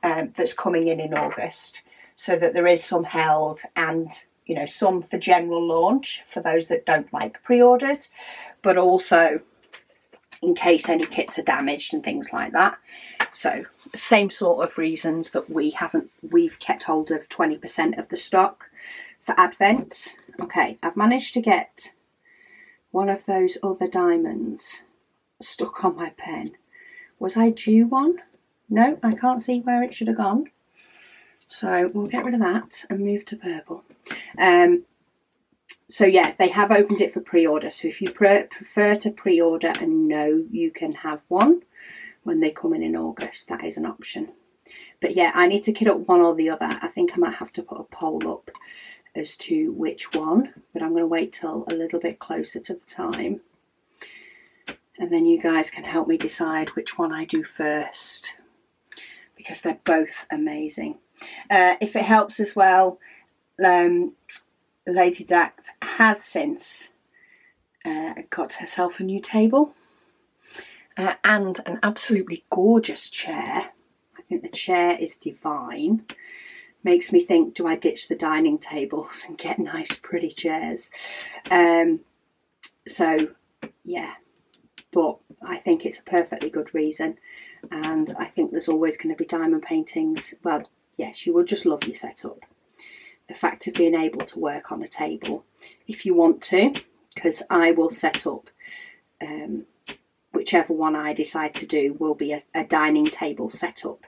that's coming in August, so that there is some held and, you know, some for general launch for those that don't like pre-orders, but also in case any kits are damaged and things like that. So same sort of reasons that we've kept hold of 20% of the stock for Advent. Okay, I've managed to get one of those other diamonds stuck on my pen. Was I due one? No, I can't see where it should have gone. So we'll get rid of that and move to purple. So yeah, they have opened it for pre-order. So if you prefer to pre-order and know you can have one when they come in August, that is an option. But yeah, I need to kit up one or the other. I think I might have to put a poll up as to which one, but I'm going to wait till a little bit closer to the time. And then you guys can help me decide which one I do first, because they're both amazing. If it helps as well, Lady Dact has since got herself a new table and an absolutely gorgeous chair. I think the chair is divine. Makes me think, do I ditch the dining tables and get nice pretty chairs? So yeah, but I think it's a perfectly good reason, and I think there's always going to be diamond paintings. Well, yes, you will just love your setup. The fact of being able to work on a table if you want to, because I will set up whichever one I decide to do will be a dining table setup,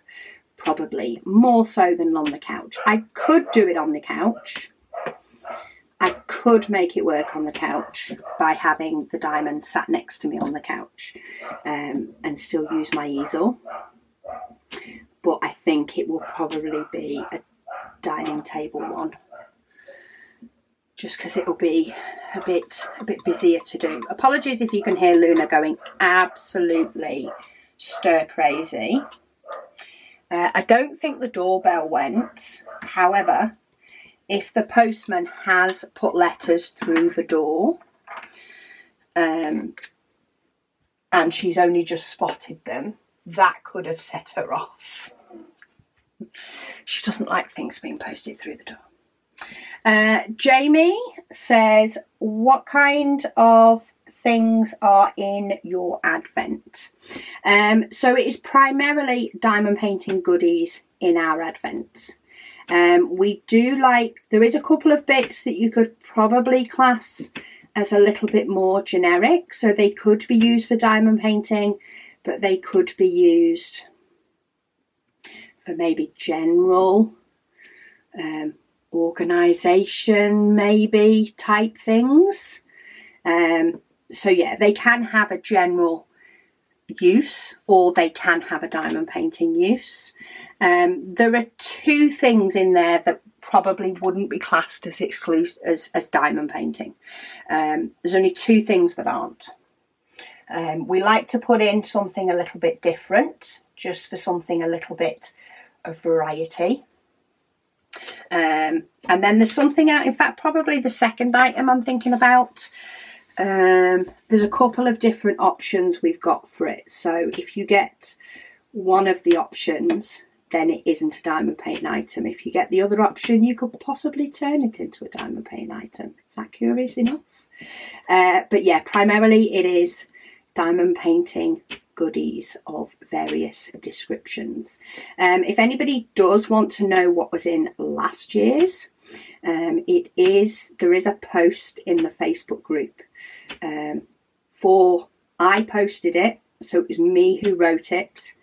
probably more so than on the couch. I could do it on the couch. I could make it work on the couch by having the diamond sat next to me on the couch and still use my easel. But I think it will probably be a dining table one, just because it'll be a bit busier to do. Apologies if you can hear Luna going absolutely stir crazy. I don't think the doorbell went. However, if the postman has put letters through the door and she's only just spotted them, that could have set her off. She doesn't like things being posted through the door. Jamie says, what kind of things are in your Advent? So it is primarily diamond painting goodies in our Advent. We do like, there is a couple of bits that you could probably class as a little bit more generic. So they could be used for diamond painting, but they could be used for maybe general organisation maybe type things. So yeah, they can have a general use or they can have a diamond painting use. There are two things in there that probably wouldn't be classed as exclusive as diamond painting. There's only two things that aren't. We like to put in something a little bit different, just for something a little bit of variety. And then there's something out, in fact, probably the second item I'm thinking about. There's a couple of different options we've got for it. So if you get one of the options, then it isn't a diamond painting item. If you get the other option, you could possibly turn it into a diamond painting item. Is that curious enough? But yeah, primarily it is diamond painting goodies of various descriptions. If anybody does want to know what was in last year's, there is a post in the Facebook group. I posted it, so it was me who wrote it,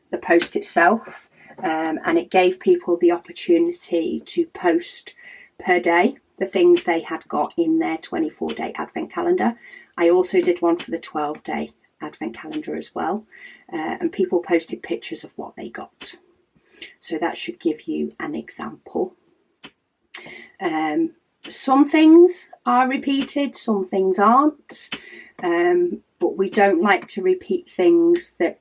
the post itself, and it gave people the opportunity to post per day the things they had got in their 24-day advent calendar. I also did one for the 12-day advent calendar as well, and people posted pictures of what they got. So that should give you an example. Some things are repeated, some things aren't, but we don't like to repeat things that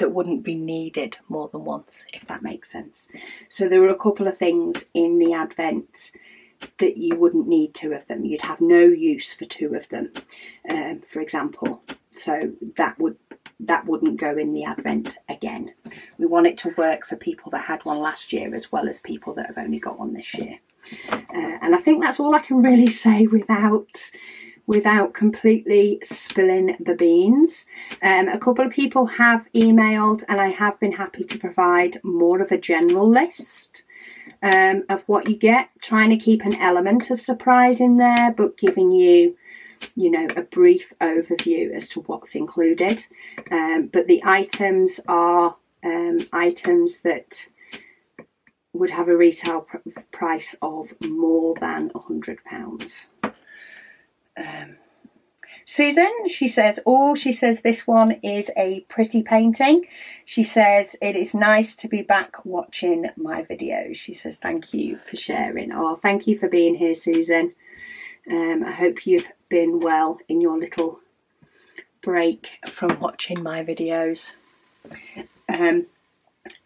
wouldn't be needed more than once, if that makes sense. So there were a couple of things in the advent that you wouldn't need 2 of them. You'd have no use for 2 of them, for example. So that wouldn't go in the advent again. We want it to work for people that had one last year as well as people that have only got one this year. And I think that's all I can really say without completely spilling the beans. A couple of people have emailed, and I have been happy to provide more of a general list of what you get, trying to keep an element of surprise in there, but giving you a brief overview as to what's included. But the items are items that would have a retail price of more than £100. Susan, she says this one is a pretty painting. She says it is nice to be back watching my videos. She says thank you for sharing. Oh, thank you for being here, Susan. I hope you've been well in your little break from watching my videos.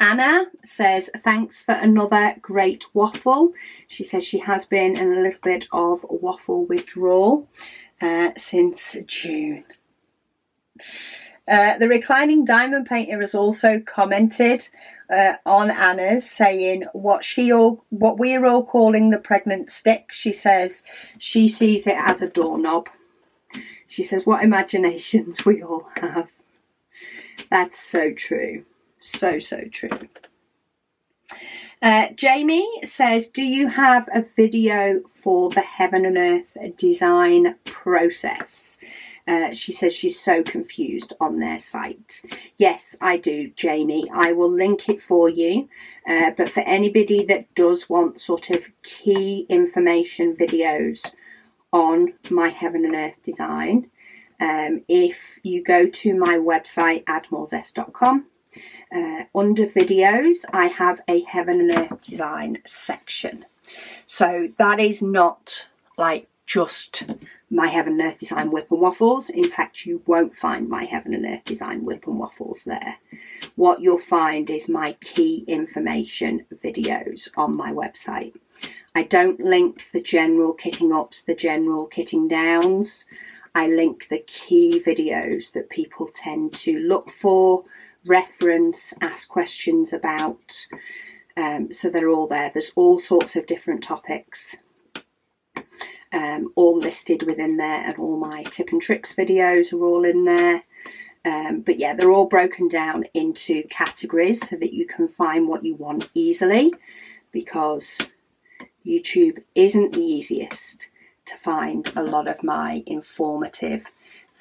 Anna says thanks for another great waffle. She says she has been in a little bit of waffle withdrawal since June. The reclining diamond painter has also commented on Anna's, saying what we're all calling the pregnant stick. She says she sees it as a doorknob. She says what imaginations we all have. That's so true. So true. Jamie says, do you have a video for the Heaven and Earth design process? She says she's so confused on their site. Yes, I do, Jamie. I will link it for you. But for anybody that does want sort of key information videos on my Heaven and Earth design, if you go to my website, addmorezest.com, under videos, I have a Heaven and Earth design section. So that is not like just my Heaven and Earth design whip and waffles. In fact, you won't find my Heaven and Earth design whip and waffles there. What you'll find is my key information videos on my website. I don't link the general kitting ups, the general kitting downs. I link the key videos that people tend to look for, reference, ask questions about. So they're all there. There's all sorts of different topics all listed within there, and all my tip and tricks videos are all in there. But yeah, they're all broken down into categories so that you can find what you want easily, because YouTube isn't the easiest to find a lot of my informative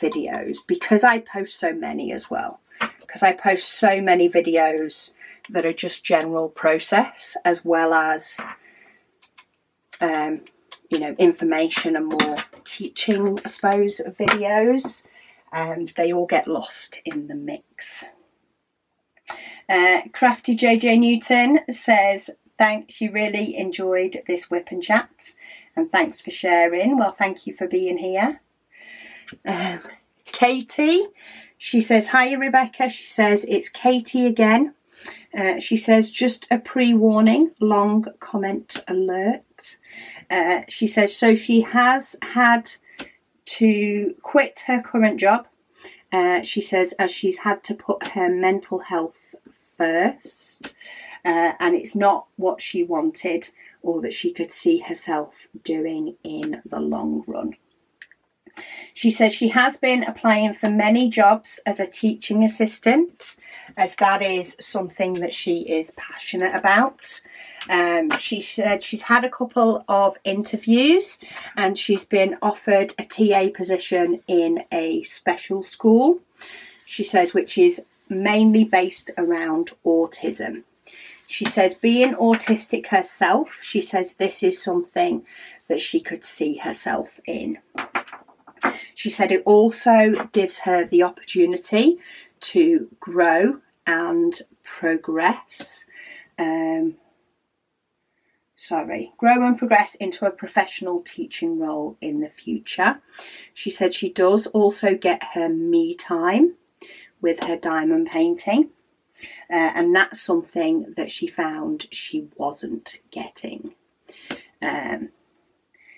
videos, because I post so many as well. Because I post so many videos that are just general process, as well as information and more teaching, I suppose, videos, and they all get lost in the mix. Crafty JJ Newton says thanks, you really enjoyed this WIP and Chats, and thanks for sharing. Well, thank you for being here. Katie, she says, hi Rebecca. She says, it's Katie again. She says, just a pre-warning, long comment alert. She says, so she has had to quit her current job She says as she's had to put her mental health first, and it's not what she wanted or that she could see herself doing in the long run. She says she has been applying for many jobs as a teaching assistant, as that is something that she is passionate about. She said she's had a couple of interviews and she's been offered a TA position in a special school, she says, which is mainly based around autism. She says being autistic herself, she says this is something that she could see herself in. She said it also gives her the opportunity to grow and progress. Grow and progress into a professional teaching role in the future. She said she does also get her me time with her diamond painting. And that's something that she found she wasn't getting.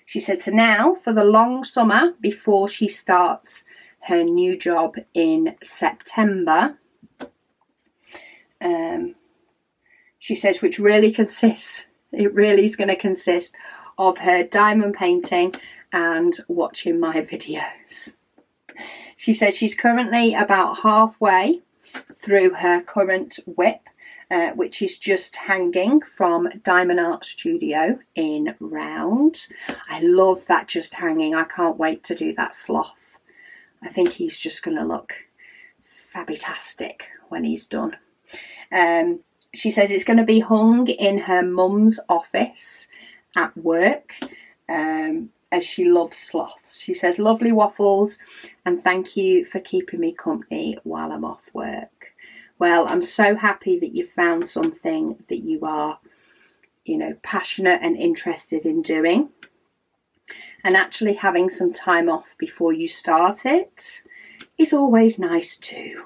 She said, so now for the long summer before she starts her new job in September, she says, which really consists, it really is going to consist of her diamond painting and watching my videos. She says she's currently about halfway through her current WIP, which is just hanging from Diamond Art Studio in Round. I love that just hanging. I can't wait to do that sloth. I think he's just going to look fabutastic when he's done. She says it's going to be hung in her mum's office at work, as she loves sloths. She says, lovely waffles, and thank you for keeping me company while I'm off work. Well, I'm so happy that you found something that you are, passionate and interested in doing. And actually having some time off before you start it is always nice too.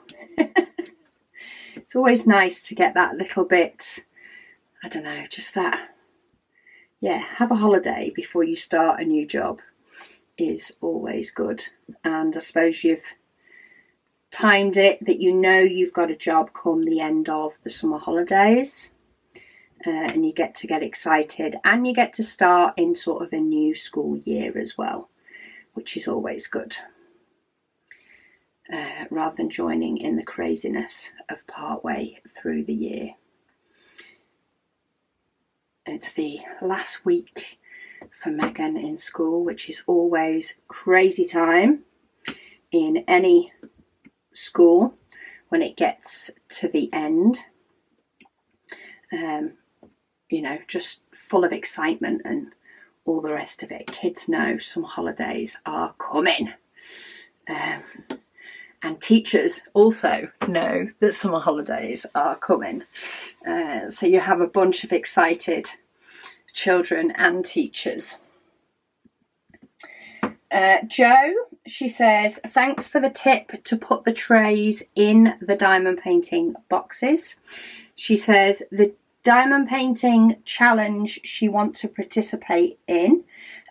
It's always nice to get that little bit, I don't know, just that, have a holiday before you start a new job is always good. And I suppose you've timed it that you've got a job come the end of the summer holidays, and you get to get excited and you get to start in sort of a new school year as well, which is always good, rather than joining in the craziness of partway through the year. It's the last week for Megan in school, which is always crazy time in any school when it gets to the end. Just full of excitement and all the rest of it. Kids know some holidays are coming. And teachers also know that summer holidays are coming. So you have a bunch of excited children and teachers. Jo, she says, thanks for the tip to put the trays in the diamond painting boxes. She says the diamond painting challenge she wants to participate in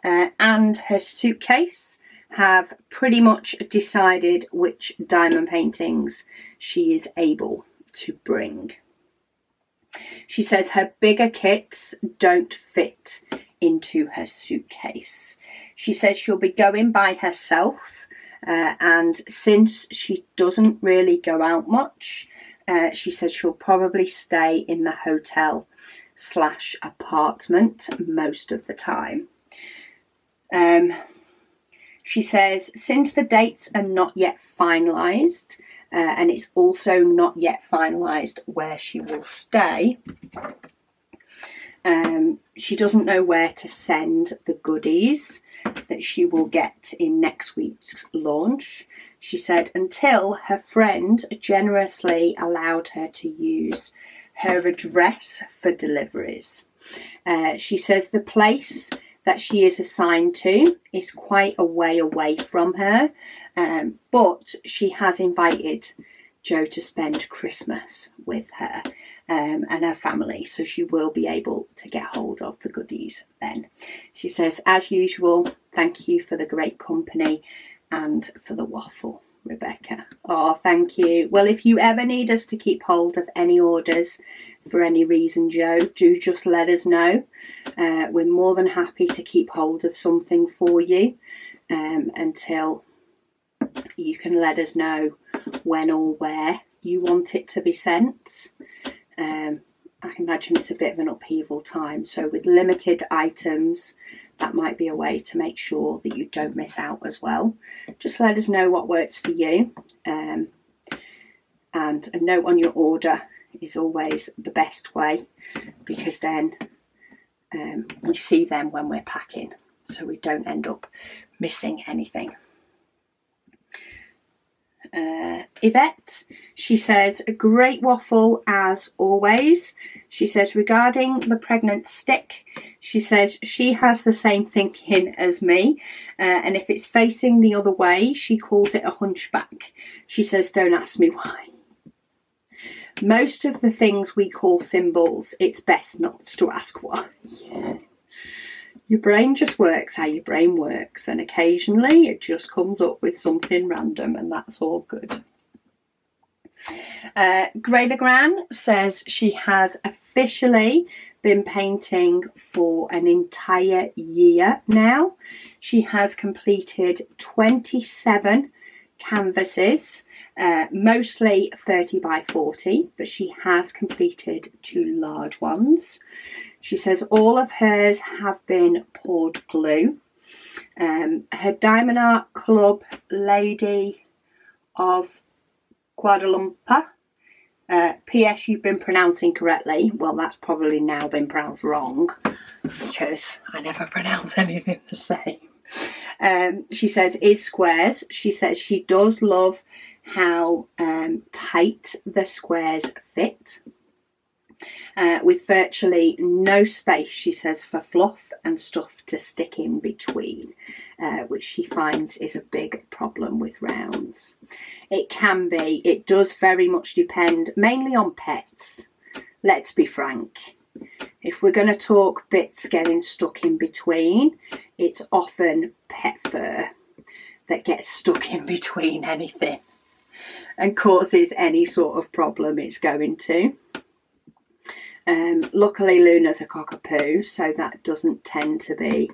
and her suitcase have pretty much decided which diamond paintings she is able to bring. She says her bigger kits don't fit into her suitcase. She says she'll be going by herself, and since she doesn't really go out much, she says she'll probably stay in the hotel/apartment most of the time. She says since the dates are not yet finalised, and it's also not yet finalised where she will stay, she doesn't know where to send the goodies that she will get in next week's launch. She said until her friend generously allowed her to use her address for deliveries. She says the place that she is assigned to is quite a way away from her, but she has invited Jo to spend Christmas with her and her family, so she will be able to get hold of the goodies then. She says, as usual, thank you for the great company and for the waffle, Rebecca. Oh, thank you. Well, if you ever need us to keep hold of any orders for any reason, Jo, do just let us know. We're more than happy to keep hold of something for you until you can let us know when or where you want it to be sent. I can imagine it's a bit of an upheaval time, so with limited items, that might be a way to make sure that you don't miss out as well. Just let us know what works for you, and a note on your order is always the best way, because then we see them when we're packing, so we don't end up missing anything. Yvette, she says, a great waffle as always. She says, regarding the pregnant stick, she says she has the same thinking as me, and if it's facing the other way, she calls it a hunchback. She says, don't ask me why. Most of the things we call symbols, it's best not to ask why. Yeah. Your brain just works how your brain works, and occasionally it just comes up with something random, and that's all good. Grey Legrand says she has officially been painting for an entire year now. She has completed 27 canvases, mostly 30 by 40, but she has completed 2 large ones. She says all of hers have been poured glue. Her Diamond Art Club Lady of Guadalupe. P.S. You've been pronouncing correctly. Well, that's probably now been pronounced wrong, because I never pronounce anything the same. She says is squares. She says she does love how tight the squares fit. With virtually no space, she says, for fluff and stuff to stick in between, which she finds is a big problem with rounds. It can be. It does very much depend, mainly on pets. Let's be frank. If we're going to talk bits getting stuck in between, it's often pet fur that gets stuck in between anything and causes any sort of problem it's going to. Luckily Luna's a cockapoo, so that doesn't tend to be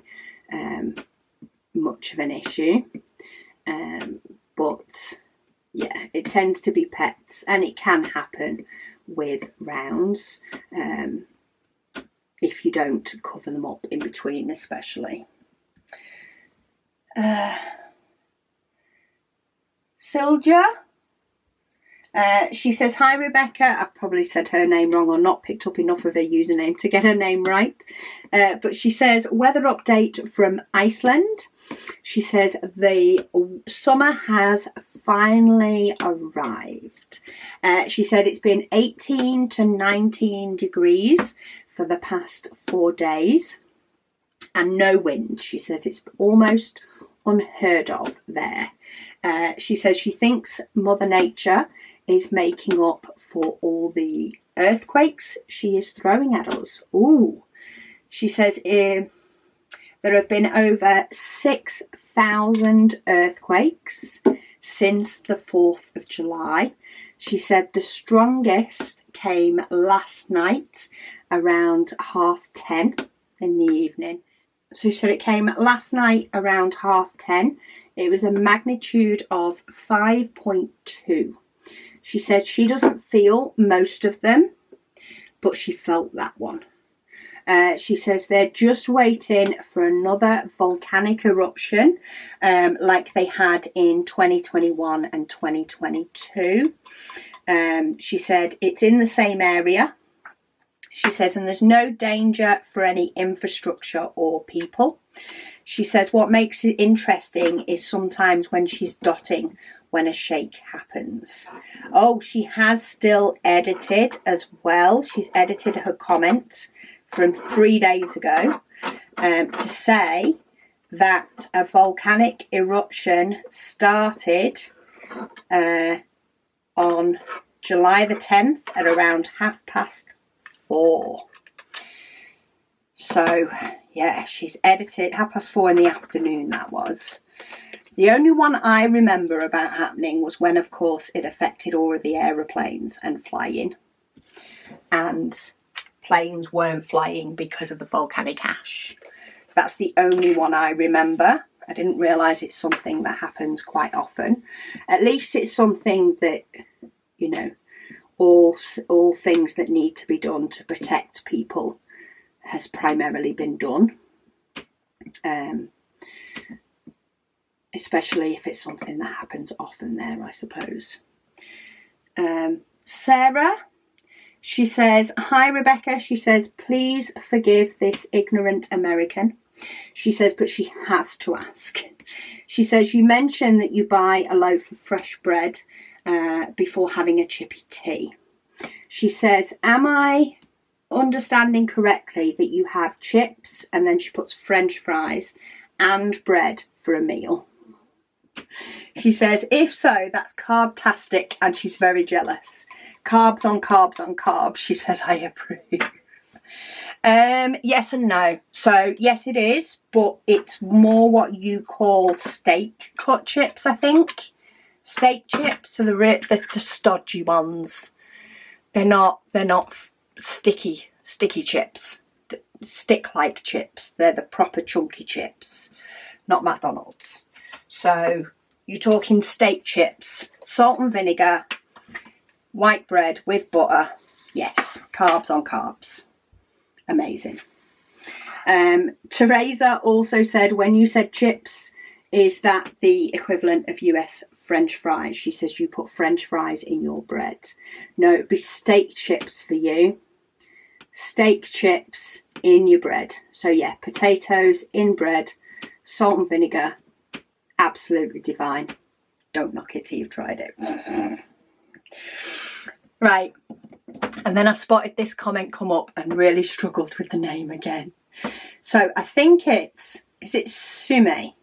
much of an issue, but yeah, it tends to be pets, and it can happen with rounds if you don't cover them up in between, especially. Silja, she says, hi Rebecca. I've probably said her name wrong or not picked up enough of her username to get her name right. But she says, weather update from Iceland. She says the summer has finally arrived. She said it's been 18 to 19 degrees for the past 4 days and no wind. She says it's almost unheard of there. She says she thinks Mother Nature is making up for all the earthquakes she is throwing at us. Ooh. She says there have been over 6,000 earthquakes since the 4th of July. She said the strongest came last night around 10:30 in the evening. So she said it came last night around 10:30. It was a magnitude of 5.2. She said she doesn't feel most of them, but she felt that one. She says they're just waiting for another volcanic eruption like they had in 2021 and 2022. She said it's in the same area. She says, and there's no danger for any infrastructure or people. She says what makes it interesting is sometimes when she's dotting when a shake happens. Oh, she has still edited as well. She's edited her comment from 3 days ago to say that a volcanic eruption started on July the 10th at around 4:30. So, yeah, she's edited 4:30 in the afternoon, that was. The only one I remember about happening was when, of course, it affected all of the aeroplanes and flying. And planes weren't flying because of the volcanic ash. That's the only one I remember. I didn't realise it's something that happens quite often. At least it's something that, you know, all things that need to be done to protect people has primarily been done. Especially if it's something that happens often there, I suppose. Sarah, she says, hi Rebecca, she says, please forgive this ignorant American. She says, but she has to ask. She says, you mentioned that you buy a loaf of fresh bread before having a chippy tea. She says, am I understanding correctly that you have chips, and then she puts French fries and bread for a meal? She says, if so, that's carb-tastic, and she's very jealous. Carbs on carbs on carbs. She says, I approve. Yes and no. So yes, it is, but it's more what you call steak cut chips, I think. Steak chips are the stodgy ones. They're not sticky chips. Stick-like chips. They're the proper chunky chips, not McDonald's. So you're talking steak chips, salt and vinegar, white bread with butter. Yes, carbs on carbs. Amazing. Teresa also said, when you said chips, is that the equivalent of US French fries? She says you put French fries in your bread. No, it'd be steak chips for you. Steak chips in your bread. So yeah, potatoes in bread, salt and vinegar. Absolutely divine. Don't knock it till you've tried it. Right. And then I spotted this comment come up and really struggled with the name again. So I think is it Sume?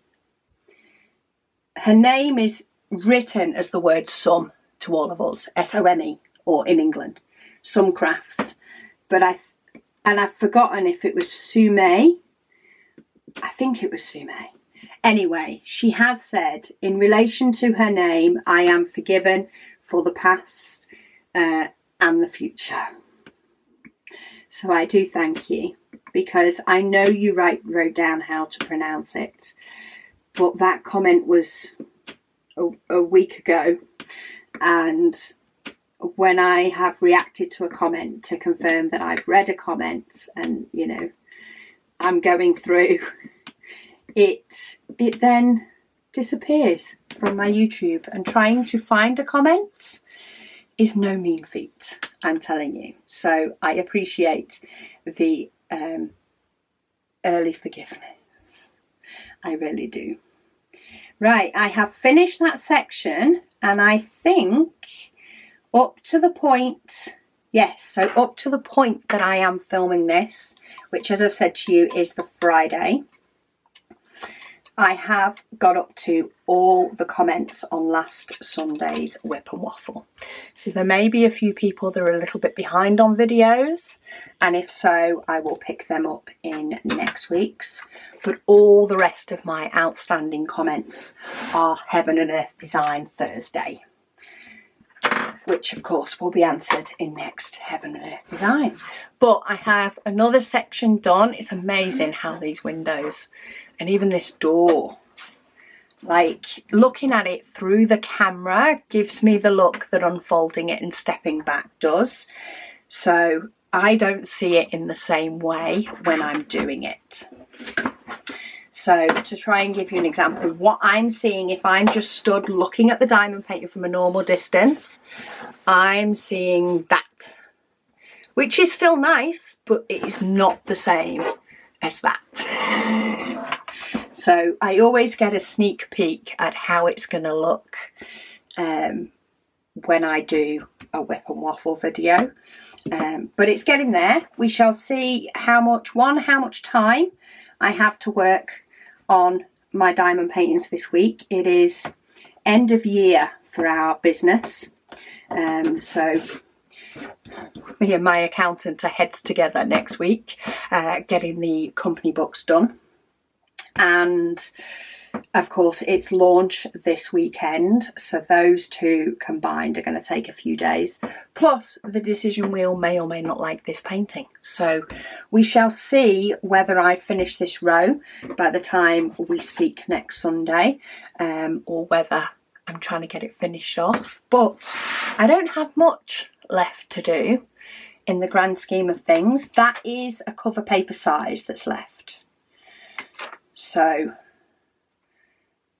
Her name is written as the word some to all of us, S-O-M-E, or in England, some crafts. But I've forgotten if it was Sume. I think it was Sume. Anyway, she has said, in relation to her name, I am forgiven for the past and the future. So I do thank you, because I know you wrote down how to pronounce it, but that comment was a week ago, and when I have reacted to a comment to confirm that I've read a comment and, you know, I'm going through, it then disappears from my YouTube, and trying to find a comment is no mean feat, I'm telling you. So I appreciate the early forgiveness. I really do. Right, I have finished that section, and I think up to the point, yes, so up to the point that I am filming this, which, as I've said to you, is the Friday, I have got up to all the comments on last Sunday's WIP and Waffle. So there may be a few people that are a little bit behind on videos, and if so, I will pick them up in next week's. But all the rest of my outstanding comments are Heaven and Earth Design Thursday, which of course will be answered in next Heaven and Earth Design. But I have another section done. It's amazing how these windows and even this door, like looking at it through the camera gives me the look that unfolding it and stepping back does. So I don't see it in the same way when I'm doing it. So to try and give you an example, what I'm seeing if I'm just stood looking at the diamond painting from a normal distance, I'm seeing that, which is still nice, but it is not the same as that. So I always get a sneak peek at how it's going to look when I do a WIP and Waffle video. But it's getting there. We shall see how much time I have to work on my diamond paintings this week. It is end of year for our business. So me and my accountant are heads together next week, getting the company books done. And Of course, it's launch this weekend, so those two combined are going to take a few days. Plus, the decision wheel may or may not like this painting. So we shall see whether I finish this row by the time we speak next Sunday, or whether I'm trying to get it finished off. But I don't have much left to do in the grand scheme of things. That is a cover paper size that's left. So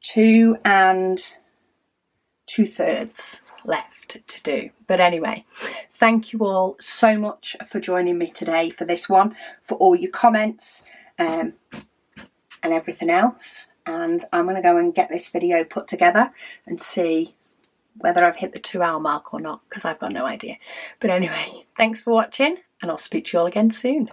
2 2/3 left to do. But anyway, thank you all so much for joining me today for this one, for all your comments and everything else. And I'm going to go and get this video put together and see whether I've hit the 2-hour mark or not, because I've got no idea. But anyway, thanks for watching, and I'll speak to you all again soon.